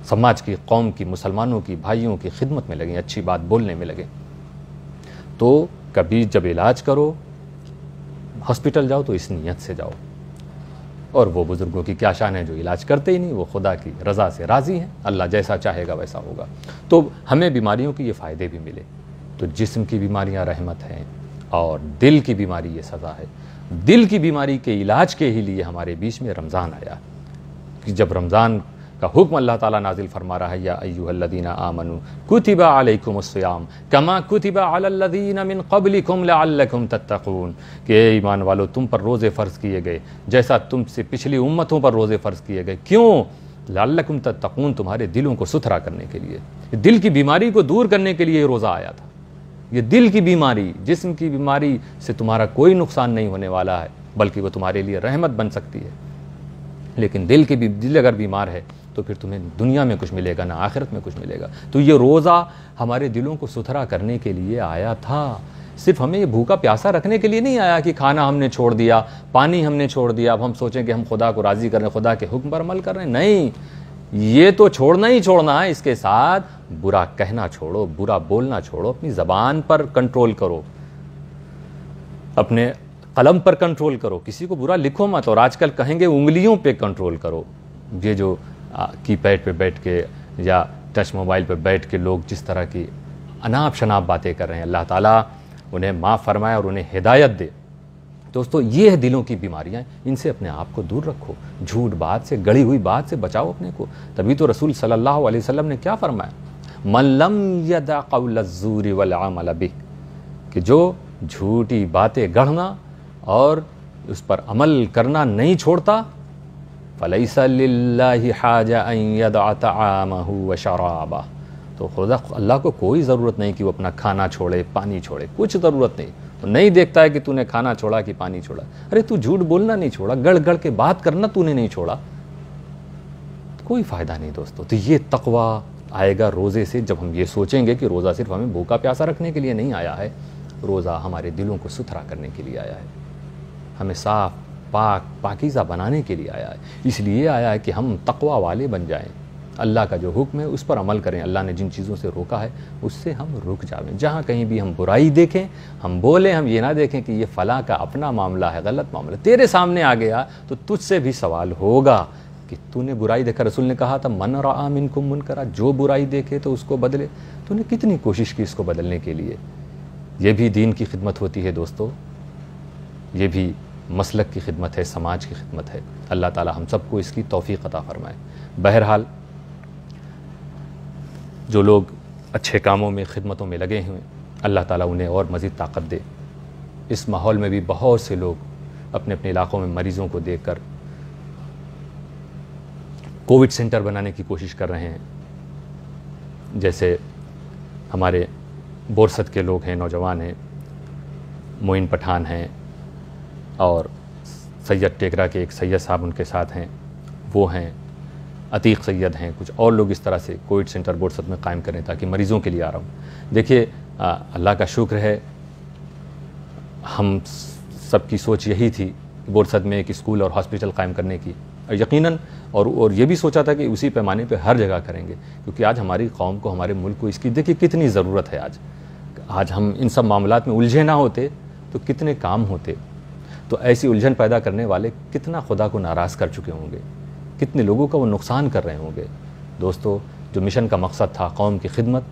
سماج کی، قوم کی، مسلمانوں کی، بھائیوں کی خدمت میں لگیں، اچھی بات بولنے میں لگیں. تو کبھی جب علاج کرو، ہاسپٹل جاؤ تو اس نیت سے جاؤ. اور وہ بزرگوں کی کیا شان ہے جو علاج کرتے ہی نہیں، وہ خدا کی رضا سے راضی ہیں، اللہ جیسا چاہے گا ویسا ہوگا. تو ہمیں بیماریوں کی یہ فائدے بھی ملے. تو جسم کی بیماریاں رحمت ہیں اور دل کی بیماری یہ سزا ہے. دل کی بیماری کے علاج کے ہی لیے ہمارے بیچ میں رمضان آیا کہ جب رمضان کا حکم اللہ تعالیٰ نازل فرما رہا ہے، یا ایھا الذین آمنوا کتب علیکم الصیام کما کتب علی الذین من قبلکم لعلکم تتقون، کہ اے ایمان والو تم پر روزے فرض کیے گئے جیسا تم سے پچھلی امتوں پر روزے فرض کیے گئے. کیوں؟ لعلکم تتقون، تمہارے دلوں کو ستھرا کرنے کے لیے، دل کی بیماری کو دور کرنے کے لیے یہ روزہ آیا تھا. یہ دل کی بیماری، جسم کی بیماری سے تمہارا کوئی نقصان نہیں ہونے والا ہے، بلکہ وہ تمہارے لیے رحمت بن سکتی ہے. لیکن دل اگر بیمار ہے تو پھر تمہیں دنیا میں کچھ ملے گا نہ آخرت میں کچھ ملے گا. تو یہ روزہ ہمارے دلوں کو ستھرا کرنے کے لیے آیا تھا. صرف ہمیں یہ بھوکا پیاسا رکھنے کے لیے نہیں آیا کہ کھانا ہم نے چھوڑ دیا، پانی ہم نے چھوڑ دیا، اب ہم سوچیں کہ ہم خدا کو راضی کر رہے ہیں، خدا کے حکم پر عمل کر رہے ہیں. نہیں، یہ تو چھوڑنا ہی چھوڑنا ہے. اس کے ساتھ برا کہنا چھوڑو، برا بولنا چھوڑو، اپنی زبان پر کنٹرول کرو، اپنے قلم پر کنٹرول کرو، کسی کو برا لکھو مت. اور آج کل کہیں گے انگلیوں پہ کنٹرول کرو. یہ جو کی پیڈ پہ بیٹھ کے یا ٹچ موبائل پہ بیٹھ کے لوگ جس طرح کی اناپ شناپ باتیں کر رہے ہیں، اللہ تعالیٰ انہیں معاف فرمائے اور انہیں ہدایت دے. دوستو، یہ ہے دلوں کی بیماریاں، ان سے اپنے آپ کو دور رکھو. جھوٹ بات سے، گڑی ہوئی بات سے بچاؤ اپنے کو. تبھی تو رسول صلی اللہ علیہ وسلم نے کیا فرمایا؟ من لم یدع قول الزور والعمل بہ، کہ جو جھوٹی باتیں گڑھنا اور اس پر عمل کرنا نہیں چھوڑتا، فلیس للہ حاجہ ان یدع طعامہ وشرابہ، تو خدا اللہ کو کوئی ضرورت نہیں کہ وہ اپنا کھانا چھوڑے، پانی چھوڑے، کچھ ضرورت نہیں. تو نہیں دیکھتا ہے کہ تو نے کھانا چھوڑا کہ پانی چھوڑا. ارے تو جھوٹ بولنا نہیں چھوڑا، گڑ گڑ کے بات کرنا تو نے نہیں چھوڑا، کوئی فائدہ نہیں دوستو. تو یہ تقویٰ آئے گا روزے سے، جب ہم یہ سوچیں گے کہ روزہ صرف ہمیں بھوکا پیاسا رکھنے کے لیے نہیں آیا ہے، روزہ ہمارے دلوں کو ستھرا کرنے کے لیے آیا ہے، ہمیں صاف پاک پاکیزہ بنانے کے لیے آیا ہے. اس لیے آیا ہے کہ ہم تقویٰ والے بن جائیں، اللہ کا جو حکم ہے اس پر عمل کریں. اللہ نے جن چیزوں سے روکا ہے اس سے ہم رک جاویں. جہاں کہیں بھی ہم برائی دیکھیں ہم بولیں، ہم یہ نہ دیکھیں کہ یہ فلاں کا اپنا معاملہ ہے، غلط معاملہ تیرے سامنے آ گیا تو تجھ سے بھی سوال ہوگا کہ تو نے برائی دیکھا. رسول نے کہا تھا من رأى منکم منکرا، جو برائی دیکھے تو اس کو بدلے. تو نے کتنی کوشش کی اس کو بدلنے کے لیے. یہ بھی دین کی خدمت ہوتی ہے دوستو، یہ بھی مسلک کی خدمت ہے، سماج کی خدمت ہے. اللہ تعالی ہم سب کو اس کی توفیق عطا فرمائے. بہرحال جو لوگ اچھے کاموں میں، خدمتوں میں لگے ہوئے، اللہ تعالیٰ انہیں اور مزید طاقت دے. اس ماحول میں بھی بہت سے لوگ اپنے اپنے علاقوں میں مریضوں کو دیکھ کر کووڈ سینٹر بنانے کی کوشش کر رہے ہیں. جیسے ہمارے بورسد کے لوگ ہیں، نوجوان ہیں، معین پٹھان ہیں، اور سید ٹیکرا کے ایک سید صاحب ان کے ساتھ ہیں، وہ ہیں عتیق سید ہیں، کچھ اور لوگ اس طرح سے کووڈ سینٹر بورسد میں قائم کریں تاکہ مریضوں کے لیے آ رہا ہوں. دیکھیے اللہ کا شکر ہے، ہم سب کی سوچ یہی تھی کہ بورسد میں ایک اسکول اور ہاسپٹل قائم کرنے کی، یقیناً اور یہ بھی سوچا تھا کہ اسی پیمانے پہ ہر جگہ کریں گے، کیونکہ آج ہماری قوم کو، ہمارے ملک کو اس کی دیکھیے کتنی ضرورت ہے. آج ہم ان سب معاملات میں الجھے نہ ہوتے تو کتنے کام ہوتے. تو ایسی الجھن پیدا کرنے والے کتنا خدا کو ناراض کر چکے ہوں گے، کتنے لوگوں کا وہ نقصان کر رہے ہوں گے. دوستو، جو مشن کا مقصد تھا قوم کی خدمت،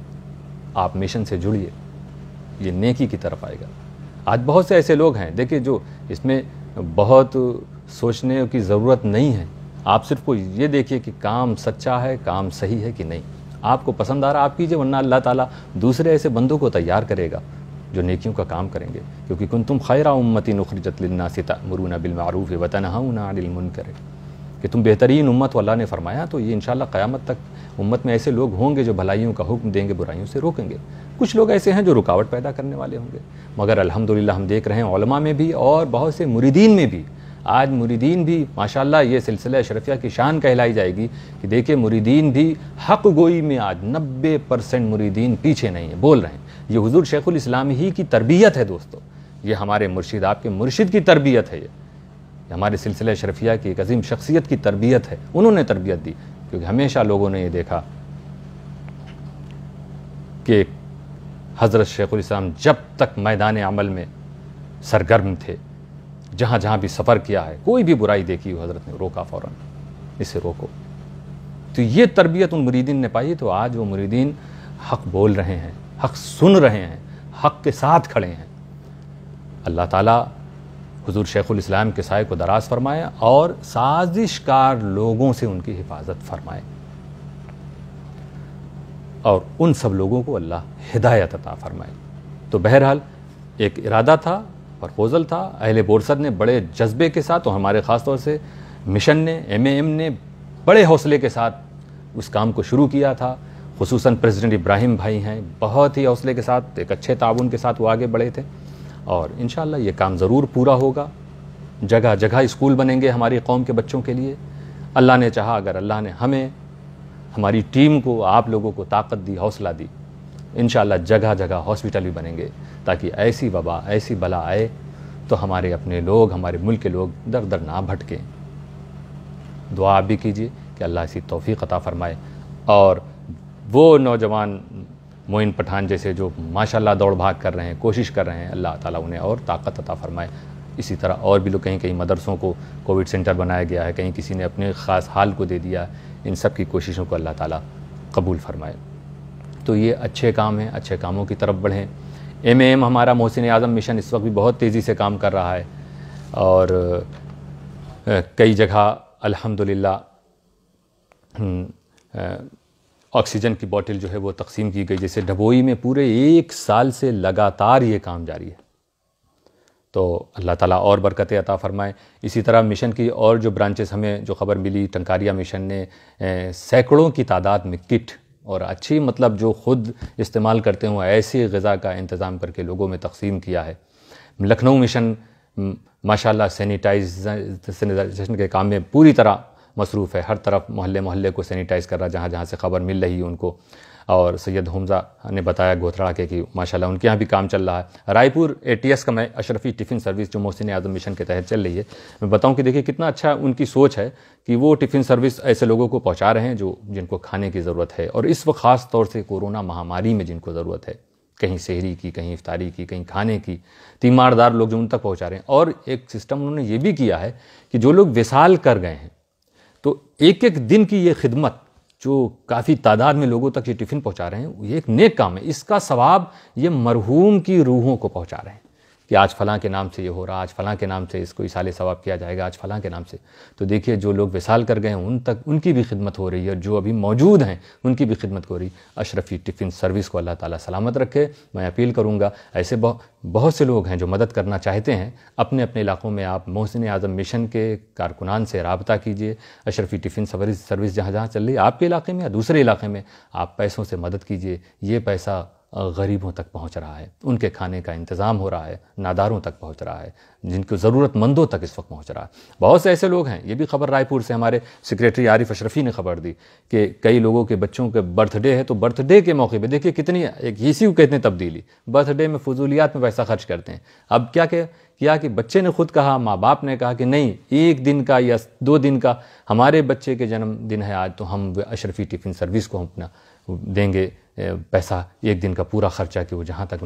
آپ مشن سے جڑیے، یہ نیکی کی طرف آئے گا. آج بہت سے ایسے لوگ ہیں دیکھیے جو اس میں بہت سوچنے کی ضرورت نہیں ہے. آپ صرف کو یہ دیکھیے کہ کام سچا ہے، کام صحیح ہے کہ نہیں. آپ کو پسند آ رہا آپ کیجئے، ورنہ اللہ تعالیٰ دوسرے ایسے بندوں کو تیار کرے گا جو نیکیوں کا کام کریں گے. کیونکہ کنتم خیر امۃ اخرجت للناس تأمرون بالمعروف وتنہون عن المنکر، کہ تم بہترین امت اللہ نے فرمایا. تو یہ انشاءاللہ قیامت تک امت میں ایسے لوگ ہوں گے جو بھلائیوں کا حکم دیں گے، برائیوں سے روکیں گے. کچھ لوگ ایسے ہیں جو رکاوٹ پیدا کرنے والے ہوں گے، مگر الحمدللہ ہم دیکھ رہے ہیں علماء میں بھی اور بہت سے مریدین میں بھی. آج مریدین بھی ماشاءاللہ یہ سلسلہ اشرفیہ کی شان کہلائی جائے گی کہ دیکھیں مریدین بھی حق گوئی میں آج 90% مریدین پیچھے نہیں ہیں، بول رہے ہیں. یہ حضور شیخ الاسلام ہی کی تربیت ہے دوستو، یہ ہمارے مرشد، آپ کے مرشد کی تربیت ہے، یہ ہمارے سلسلہ اشرفیہ کی ایک عظیم شخصیت کی تربیت ہے. انہوں نے تربیت دی کیونکہ ہمیشہ لوگوں نے یہ دیکھا کہ حضرت شیخ الاسلام جب تک میدان عمل میں سرگرم تھے، جہاں جہاں بھی سفر کیا ہے، کوئی بھی برائی دیکھی ہو حضرت نے روکا فوراً، اسے روکو۔ تو یہ تربیت ان مریدین نے پائی، تو آج وہ مریدین حق بول رہے ہیں، حق سن رہے ہیں، حق کے ساتھ کھڑے ہیں۔ اللہ تعالیٰ حضور شیخ الاسلام کے سائے کو دراز فرمائے اور سازش کار لوگوں سے ان کی حفاظت فرمائے، اور ان سب لوگوں کو اللہ ہدایت عطا فرمائے۔ تو بہرحال ایک ارادہ تھا، پرپوزل تھا، اہل بورسد نے بڑے جذبے کے ساتھ، اور ہمارے خاص طور سے مشن نے، MAM نے بڑے حوصلے کے ساتھ اس کام کو شروع کیا تھا۔ خصوصاً پریزیڈنٹ ابراہیم بھائی ہیں، بہت ہی حوصلے کے ساتھ، ایک اچھے تعاون کے ساتھ وہ آگے بڑھے تھے، اور انشاءاللہ یہ کام ضرور پورا ہوگا۔ جگہ جگہ اسکول بنیں گے ہماری قوم کے بچوں کے لیے۔ اللہ نے چاہا، اگر اللہ نے ہمیں، ہماری ٹیم کو، آپ لوگوں کو طاقت دی، حوصلہ دی، انشاءاللہ جگہ جگہ ہاسپٹل بھی بنیں گے، تاکہ ایسی وبا، ایسی بلا آئے تو ہمارے اپنے لوگ، ہمارے ملک کے لوگ در در نہ بھٹکیں۔ دعا آپ بھی کیجئے کہ اللہ اسی توفیق عطا فرمائے، اور وہ نوجوان معین پٹھان جیسے جو ماشاءاللہ دوڑ بھاگ کر رہے ہیں، کوشش کر رہے ہیں، اللہ تعالیٰ انہیں اور طاقت عطا فرمائے۔ اسی طرح اور بھی لوگ، کہیں کہیں مدرسوں کو کووڈ سینٹر بنایا گیا ہے، کہیں کسی نے اپنے خاص حال کو دے دیا، ان سب کی کوششوں کو اللہ تعالیٰ قبول فرمائے۔ تو یہ اچھے کام ہیں، اچھے کاموں کی طرف بڑھیں۔ MAM ہمارا محسن اعظم مشن اس وقت بھی بہت تیزی سے کام کر رہا ہے، اور کئی جگہ الحمدللہ آکسیجن کی بوٹل جو ہے وہ تقسیم کی گئی، جیسے ڈبوئی میں پورے 1 سال سے لگاتار یہ کام جاری ہے۔ تو اللہ تعالیٰ اور برکتیں عطا فرمائے۔ اسی طرح مشن کی اور جو برانچز، ہمیں جو خبر ملی، ٹنکاریا مشن نے سینکڑوں کی تعداد میں کٹ اور اچھی، مطلب جو خود استعمال کرتے ہوں ایسی غذا کا انتظام کر کے لوگوں میں تقسیم کیا ہے۔ لکھنؤ مشن ماشاءاللہ سینیٹائزیشن کے کام میں پوری طرح مصروف ہے، ہر طرف محلے محلے کو سینیٹائز کر رہا، جہاں جہاں سے خبر مل رہی ہے ان کو۔ اور سید حمزہ نے بتایا گوتھراڑا کے کہ ماشاءاللہ ان کے یہاں بھی کام چل رہا ہے۔ رائے پور ATS کا میں اشرفی ٹفن سروس جو محسن اعظم مشن کے تحت چل رہی ہے، میں بتاؤں کہ دیکھیں کتنا اچھا ان کی سوچ ہے کہ وہ ٹفن سروس ایسے لوگوں کو پہنچا رہے ہیں جن کو کھانے کی ضرورت ہے، اور اس وقت خاص طور سے کورونا مہاماری میں جن کو ضرورت ہے، کہیں سحری کی، کہیں افطاری کی، کہیں کھانے کی، تیماردار لوگ جو ان تک پہنچا رہے ہیں۔ اور ایک سسٹم انہوں نے یہ بھی کیا ہے کہ جو لوگ وصال کر گئے ہیں، تو ایک ایک دن کی یہ خدمت جو کافی تعداد میں لوگوں تک یہ ٹفن پہنچا رہے ہیں، یہ ایک نیک کام ہے۔ اس کا ثواب یہ مرحوم کی روحوں کو پہنچا رہے ہیں کہ آج فلاں کے نام سے یہ ہو رہا، آج فلاں کے نام سے اس کو ایصال ثواب کیا جائے گا، آج فلاں کے نام سے۔ تو دیکھیے جو لوگ وصال کر گئے ہیں ان تک ان کی بھی خدمت ہو رہی ہے، اور جو ابھی موجود ہیں ان کی بھی خدمت ہو رہی ہے۔ اشرفی ٹفن سروس کو اللہ تعالیٰ سلامت رکھے۔ میں اپیل کروں گا، ایسے بہت سے لوگ ہیں جو مدد کرنا چاہتے ہیں، اپنے اپنے علاقوں میں آپ محسن اعظم مشن کے کارکنان سے رابطہ کیجئے۔ اشرفی ٹفن سروس جہاں جہاں چل رہی ہے آپ کے علاقے میں یا دوسرے علاقے میں، آپ پیسوں سے مدد کیجئے۔ یہ پیسہ غریبوں تک پہنچ رہا ہے، ان کے کھانے کا انتظام ہو رہا ہے، ناداروں تک پہنچ رہا ہے، جن کو ضرورت مندوں تک اس وقت پہنچ رہا ہے۔ بہت سے ایسے لوگ ہیں، یہ بھی خبر رائے پور سے ہمارے سیکریٹری عارف اشرفی نے خبر دی کہ کئی لوگوں کے بچوں کے برتھ ڈے ہے، تو برتھ ڈے کے موقع پہ دیکھیے کتنی ایک اسی کو کہتے ہیں تبدیلی، برتھ ڈے میں فضولیات میں پیسہ خرچ کرتے ہیں۔ اب کیا کیا کہ بچے نے خود کہا، ماں باپ نے کہا کہ نہیں، 1 دن کا یا 2 دن کا ہمارے بچے کے جنم دن ہے آج، تو ہم اشرفی ٹفن سروس کو ہم اپنا دیں گے پیسہ، 1 دن کا پورا خرچہ، کہ وہ جہاں تک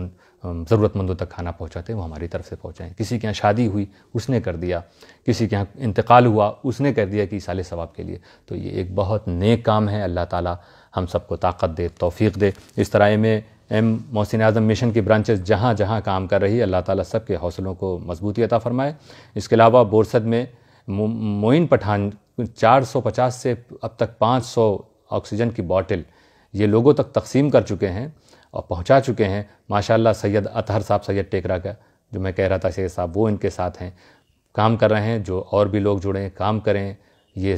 ضرورت مندوں تک کھانا پہنچاتے ہیں وہ ہماری طرف سے پہنچائیں۔ کسی کے یہاں شادی ہوئی اس نے کر دیا، کسی کے یہاں انتقال ہوا اس نے کر دیا کہ ایصال ثواب کے لیے۔ تو یہ ایک بہت نیک کام ہے، اللہ تعالیٰ ہم سب کو طاقت دے، توفیق دے۔ اس طرح محسن اعظم مشن کی برانچز جہاں جہاں کام کر رہی ہے، اللہ تعالیٰ سب کے حوصلوں کو مضبوطی عطا فرمائے۔ اس کے علاوہ بورسد میں معین پٹھان 450 سے اب تک 500 آکسیجن کی بوٹل یہ لوگوں تک تقسیم کر چکے ہیں اور پہنچا چکے ہیں۔ ماشاءاللہ سید اطہر صاحب، سید ٹیکرا کا جو میں کہہ رہا تھا سید صاحب، وہ ان کے ساتھ ہیں، کام کر رہے ہیں۔ جو اور بھی لوگ جڑیں، کام کریں، یہ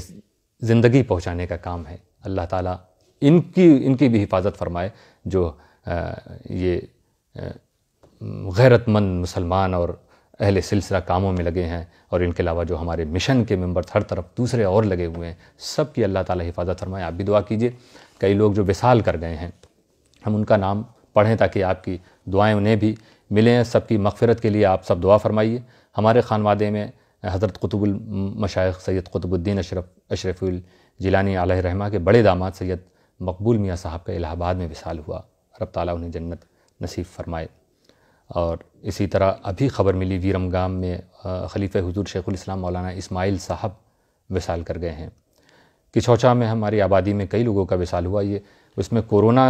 زندگی پہنچانے کا کام ہے۔ اللہ تعالیٰ ان کی بھی حفاظت فرمائے، جو یہ غیرت مند مسلمان اور اہل سلسلہ کاموں میں لگے ہیں، اور ان کے علاوہ جو ہمارے مشن کے ممبرز ہر طرف دوسرے اور لگے ہوئے ہیں، سب کی اللہ تعالیٰ حفاظت فرمائے۔ آپ بھی دعا کیجئے۔ کئی لوگ جو وصال کر گئے ہیں، ہم ان کا نام پڑھیں تاکہ آپ کی دعائیں انہیں بھی ملیں۔ سب کی مغفرت کے لیے آپ سب دعا فرمائیے۔ ہمارے خانوادے میں حضرت قطب المشائخ سید قطب الدین اشرف الجیلانی علیہ رحمہ کے بڑے داماد سید مقبول میاں صاحب کا الہ آباد میں وصال ہوا، رب تعالیٰ انہیں جنت نصیب فرمائے۔ اور اسی طرح ابھی خبر ملی ویرم گام میں خلیفہ حضور شیخ الاسلام مولانا اسماعیل صاحب وصال کر گئے ہیں۔ کچھوچا میں ہماری آبادی میں کئی لوگوں کا وصال ہوا، یہ اس میں کورونا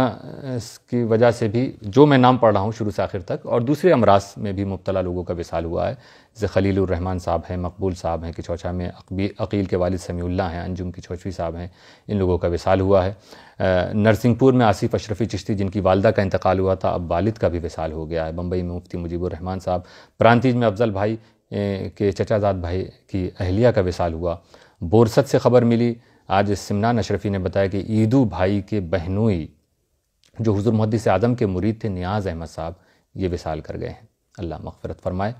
کی وجہ سے بھی جو میں نام پڑھ رہا ہوں شروع سے آخر تک، اور دوسرے امراض میں بھی مبتلا لوگوں کا وصال ہوا ہے، جیسے خلیل الرحمن صاحب ہیں، مقبول صاحب ہیں کچھوچا میں، عقیل کے والد سمیع اللہ ہیں، انجم کچھوچوی صاحب ہیں، ان لوگوں کا وصال ہوا ہے۔ نرسنگ پور میں آصف اشرفی چشتی جن کی والدہ کا انتقال ہوا تھا، اب والد کا بھی وصال ہو گیا ہے۔ بمبئی میں مفتی مجیب الرحمن صاحب، پرانتیج میں افضل بھائی کے چچا زاد بھائی کی اہلیہ کا وصال ہوا۔ بورست سے خبر ملی، آج سمنان اشرفی نے بتایا کہ عیدو بھائی کے بہنوئی جو حضور محدث اعظم کے مرید تھے نیاز احمد صاحب، یہ وصال کر گئے ہیں، اللہ مغفرت فرمائے۔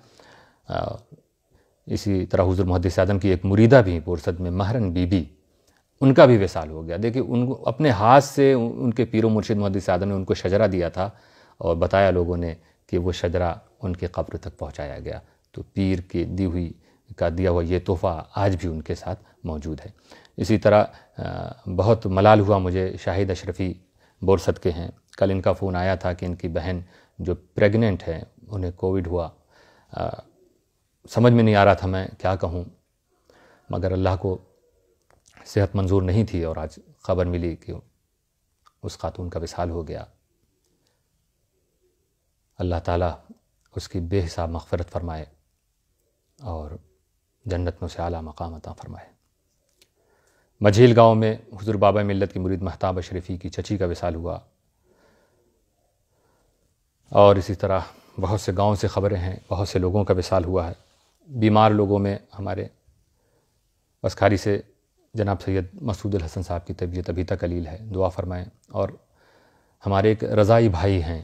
اسی طرح حضور محدث اعظم کی ایک مریدہ بھی بورست میں مہرن بی بی، ان کا بھی وصال ہو گیا۔ دیکھیں ان کو اپنے ہاتھ سے ان کے پیر و مرشد محدث اعظم نے ان کو شجرہ دیا تھا، اور بتایا لوگوں نے کہ وہ شجرہ ان کے قبر تک پہنچایا گیا، تو پیر کی دیا ہوا یہ تحفہ آج بھی ان کے ساتھ موجود ہے۔ اسی طرح بہت ملال ہوا مجھے، شاہد اشرفی بورست کے ہیں، کل ان کا فون آیا تھا کہ ان کی بہن جو پریگننٹ ہے انہیں کووڈ ہوا، سمجھ میں نہیں آ رہا تھا میں کیا کہوں، مگر اللہ کو صحت منظور نہیں تھی، اور آج خبر ملی کہ اس خاتون کا وصال ہو گیا۔ اللہ تعالیٰ اس کی بے حساب مغفرت فرمائے اور جنت میں اسے اعلیٰ مقام عطا فرمائے۔ مجھیل گاؤں میں حضور بابا ملت کی مرید مہتاب اشرفی کی چچی کا وصال ہوا، اور اسی طرح بہت سے گاؤں سے خبریں ہیں، بہت سے لوگوں کا وصال ہوا ہے۔ بیمار لوگوں میں ہمارے پسکھاری سے جناب سید مسعود الحسن صاحب کی طبیعت ابھی تک علیل ہے، دعا فرمائیں۔ اور ہمارے ایک رضائی بھائی ہیں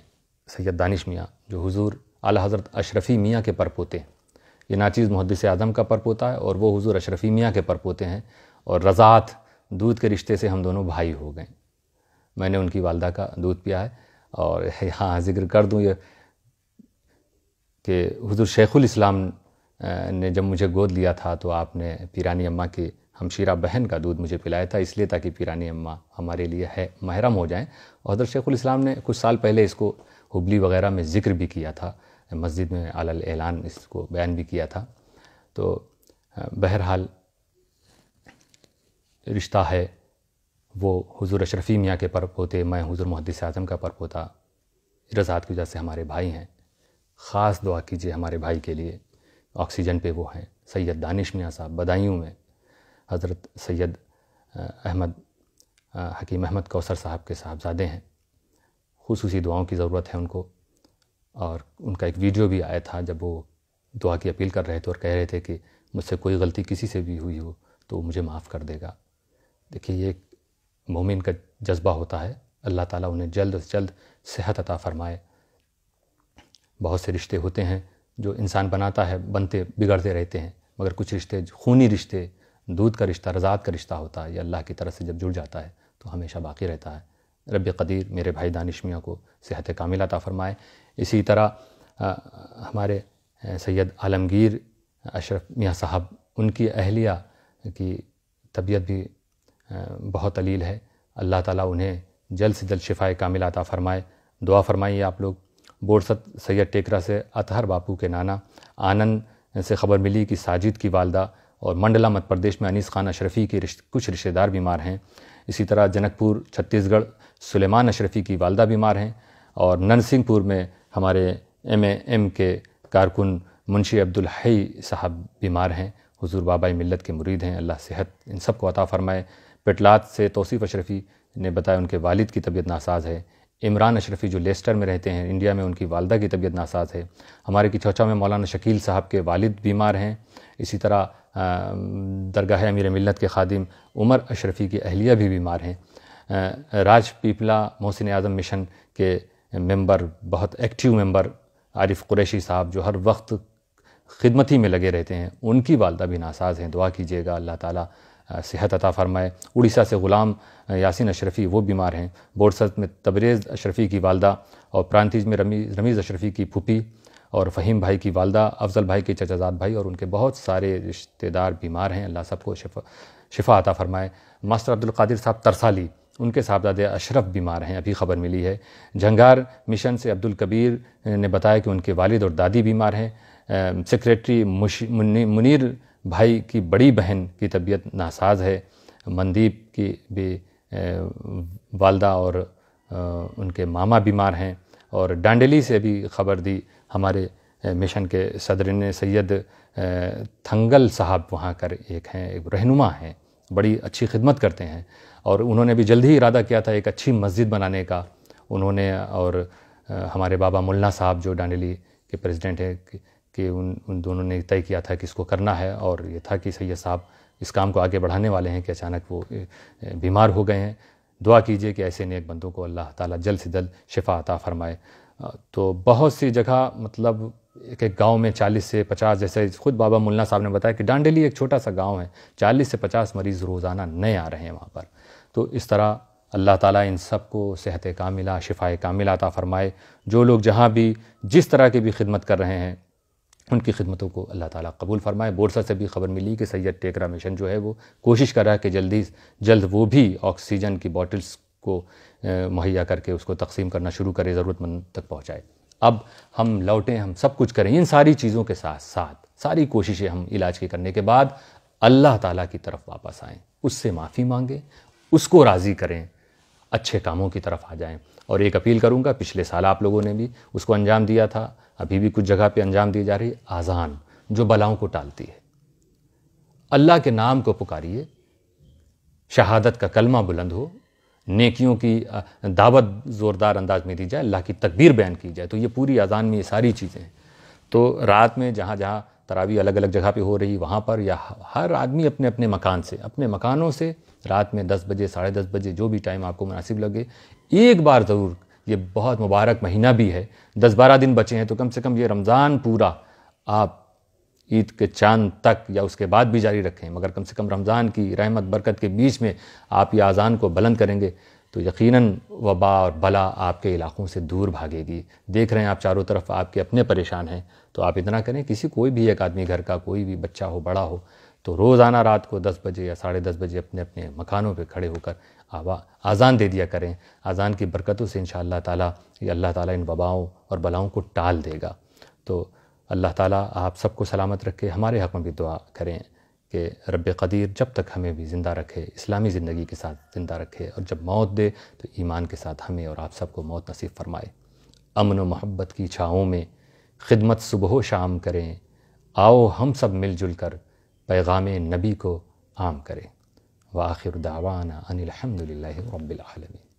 سید دانش میاں، جو حضور اعلیٰ حضرت اشرفی میاں کے پرپوتے ہیں، یہ ناچیز محدث اعظم کا پرپوتا ہے اور وہ حضور اشرفی میاں کے پرپوتے ہیں، اور رضاعت دودھ کے رشتے سے ہم دونوں بھائی ہو گئے۔ میں نے ان کی والدہ کا دودھ پیا ہے، اور ہاں ذکر کر دوں یہ کہ حضور شیخ الاسلام نے جب مجھے گود لیا تھا تو آپ نے پیرانی اماں کی ہمشیرہ بہن کا دودھ مجھے پلایا تھا، اس لیے تاکہ پیرانی اماں ہمارے لیے محرم ہو جائیں۔ اور حضرت شیخ الاسلام نے کچھ سال پہلے اس کو ہبلی وغیرہ میں ذکر بھی کیا تھا، مسجد میں علی الاعلان اس کو بیان بھی کیا تھا۔ تو بہرحال رشتہ ہے، وہ حضور اشرفی میاں کے پرپوتے، میں حضور محدث اعظم کا پرپوتا، رضاعت کی وجہ سے ہمارے بھائی ہیں۔ خاص دعا کیجیے ہمارے بھائی کے لیے، آکسیجن پہ وہ ہیں سید دانش میاں صاحب بدایوں میں، حضرت سید حکیم احمد کوثر صاحب کے صاحبزادے ہیں، خصوصی دعاؤں کی ضرورت ہے ان کو۔ اور ان کا ایک ویڈیو بھی آیا تھا جب وہ دعا کی اپیل کر رہے تھے اور کہہ رہے تھے کہ مجھ سے کوئی غلطی کسی سے بھی ہوئی ہو تو وہ مجھے معاف کر دے گا۔ دیکھیے یہ ایک مومن کا جذبہ ہوتا ہے، اللہ تعالیٰ انہیں جلد از جلد صحت عطا فرمائے۔ بہت سے رشتے ہوتے ہیں جو انسان بناتا ہے، بنتے بگڑتے رہتے ہیں، مگر کچھ رشتے خونی رشتے، دودھ کا رشتہ، رضاعت کا رشتہ ہوتا ہے، یہ اللہ کی طرف سے جب جڑ جاتا ہے تو ہمیشہ باقی رہتا ہے۔ رب قدیر میرے بھائی دانش میاں کو صحت کاملہ عطا فرمائے۔ اسی طرح ہمارے سید عالمگیر اشرف میاں صاحب، ان کی اہلیہ کی طبیعت بھی بہت علیل ہے، اللہ تعالیٰ انہیں جلد سے جلد شفائے کاملہ عطا فرمائے۔ دعا فرمائیے آپ لوگ۔ بورست سید ٹیکرا سے اطہر باپو کے نانا آنند سے خبر ملی کہ ساجد کی والدہ، اور منڈلا مدھیہ پردیش میں انیس خان اشرفی کے کچھ رشتہ دار بیمار ہیں۔ اسی طرح جنک پور چھتیس گڑھ سلیمان اشرفی کی والدہ بیمار ہیں، اور نرسنگ پور میں ہمارے ایم کے کارکن منشی عبدالحی صاحب بیمار ہیں، حضور بابا ملت کے مرید ہیں، اللہ صحت ان سب کو عطا فرمائے۔ پٹلات سے توصیف اشرفی نے بتایا ان کے والد کی طبیعت ناساز ہے۔ عمران اشرفی جو لیسٹر میں رہتے ہیں انڈیا میں، ان کی والدہ کی طبیعت ناساز ہے۔ ہمارے کچھوچا میں مولانا شکیل صاحب کے والد بیمار ہیں۔ اسی طرح درگاہ امیر ملت کے خادم عمر اشرفی کی اہلیہ بھی بیمار ہیں۔ راج پیپلا محسن اعظم مشن کے ممبر، بہت ایکٹیو ممبر عارف قریشی صاحب جو ہر وقت خدمتی میں لگے رہتے ہیں، ان کی والدہ بھی ناساز ہیں، دعا کیجیے گا اللہ تعالیٰ صحت عطا فرمائے۔ اڑیسہ سے غلام یاسین اشرفی وہ بیمار ہیں۔ بورست میں تبریز اشرفی کی والدہ، اور پرانتیج میں رمیز اشرفی کی پھوپھی، اور فہیم بھائی کی والدہ، افضل بھائی کے چچا زاد بھائی اور ان کے بہت سارے رشتہ دار بیمار ہیں، اللہ سب کو شفا عطا فرمائے۔ ماسٹر عبدالقادر صاحب ترسالی، ان کے صاحبزادے اشرف بیمار ہیں، ابھی خبر ملی ہے۔ جھنگار مشن سے عبدالکبیر نے بتایا کہ ان کے والد اور دادی بیمار ہیں۔ سیکریٹری منیر بھائی کی بڑی بہن کی طبیعت ناساز ہے۔ مندیپ کی بھی والدہ اور ان کے ماما بیمار ہیں۔ اور ڈانڈیلی سے بھی خبر دی ہمارے مشن کے صدر نے، سید تھنگل صاحب وہاں کر ایک ہیں، ایک رہنما ہیں، بڑی اچھی خدمت کرتے ہیں، اور انہوں نے بھی جلد ہی ارادہ کیا تھا ایک اچھی مسجد بنانے کا انہوں نے، اور ہمارے بابا ملنا صاحب جو ڈانڈیلی کے پریزیڈنٹ ہیں کہ ان دونوں نے طے کیا تھا کہ اس کو کرنا ہے، اور یہ تھا کہ سید صاحب اس کام کو آگے بڑھانے والے ہیں کہ اچانک وہ بیمار ہو گئے ہیں۔ دعا کیجئے کہ ایسے نیک بندوں کو اللہ تعالیٰ جلد سے جلد شفا عطا فرمائے۔ تو بہت سی جگہ مطلب ایک گاؤں میں 40 سے 50، جیسے خود بابا ملنا صاحب نے بتایا کہ ڈانڈیلی ایک چھوٹا سا گاؤں ہے، 40 سے 50 مریض روزانہ نئے آ رہے ہیں وہاں پر۔ تو اس طرح اللہ تعالیٰ ان سب کو صحت کاملہ، شفائے کاملہ عطا فرمائے۔ جو لوگ جہاں بھی جس طرح کی بھی خدمت کر رہے ہیں ان کی خدمتوں کو اللہ تعالیٰ قبول فرمائے۔ بورسا سے بھی خبر ملی کہ سید ٹیکرا مشن جو ہے وہ کوشش کر رہا ہے کہ جلد وہ بھی آکسیجن کی بوٹلز کو مہیا کر کے اس کو تقسیم کرنا شروع کرے، ضرورت مند تک پہنچائے۔ اب ہم لوٹیں، ہم سب کچھ کریں، ان ساری چیزوں کے ساتھ ساتھ ساری کوششیں ہم علاج کی کرنے کے بعد اللہ تعالیٰ کی طرف واپس آئیں، اس سے معافی مانگیں، اس کو راضی کریں، اچھے کاموں کی طرف آ جائیں۔ اور ایک اپیل کروں گا، پچھلے سال آپ لوگوں نے بھی اس کو انجام دیا تھا، ابھی بھی کچھ جگہ پہ انجام دی جا رہی ہے، آذان جو بلاؤں کو ٹالتی ہے۔ اللہ کے نام کو پکاریے، شہادت کا کلمہ بلند ہو، نیکیوں کی دعوت زوردار انداز میں دی جائے، اللہ کی تکبیر بیان کی جائے۔ تو یہ پوری اذان میں یہ ساری چیزیں ہیں۔ تو رات میں جہاں جہاں تراویح الگ الگ جگہ پہ ہو رہی، وہاں پر یا ہر آدمی اپنے اپنے مکان سے، اپنے مکانوں سے رات میں 10 بجے، 10:30 بجے، جو بھی ٹائم آپ کو مناسب لگے، ایک بار ضرور، یہ بہت مبارک مہینہ بھی ہے، 10-12 دن بچے ہیں، تو کم سے کم یہ رمضان پورا آپ عید کے چاند تک یا اس کے بعد بھی جاری رکھیں، مگر کم سے کم رمضان کی رحمت برکت کے بیچ میں آپ یہ اذان کو بلند کریں گے تو یقیناً وبا اور بلا آپ کے علاقوں سے دور بھاگے گی۔ دیکھ رہے ہیں آپ چاروں طرف آپ کے اپنے پریشان ہیں، تو آپ اتنا کریں، کوئی بھی ایک آدمی گھر کا، کوئی بھی بچہ ہو، بڑا ہو، تو روزانہ رات کو 10 بجے یا 10:30 بجے اپنے اپنے مکانوں پہ کھڑے ہو کر اذان دے دیا کریں۔ اذان کی برکتوں سے انشاءاللہ تعالیٰ یہ اللہ تعالیٰ ان وباؤں اور بلاؤں کو ٹال دے گا۔ تو اللہ تعالیٰ آپ سب کو سلامت رکھے۔ ہمارے حق میں بھی دعا کریں کہ رب قدیر جب تک ہمیں بھی زندہ رکھے، اسلامی زندگی کے ساتھ زندہ رکھے، اور جب موت دے تو ایمان کے ساتھ ہمیں اور آپ سب کو موت نصیب فرمائے۔ امن و محبت کی چھاؤں میں خدمت صبح و شام کریں، آؤ ہم سب مل جل کر پیغام نبی کو عام کریں۔ وآخر دعوانا ان الحمد للہ رب العالمین۔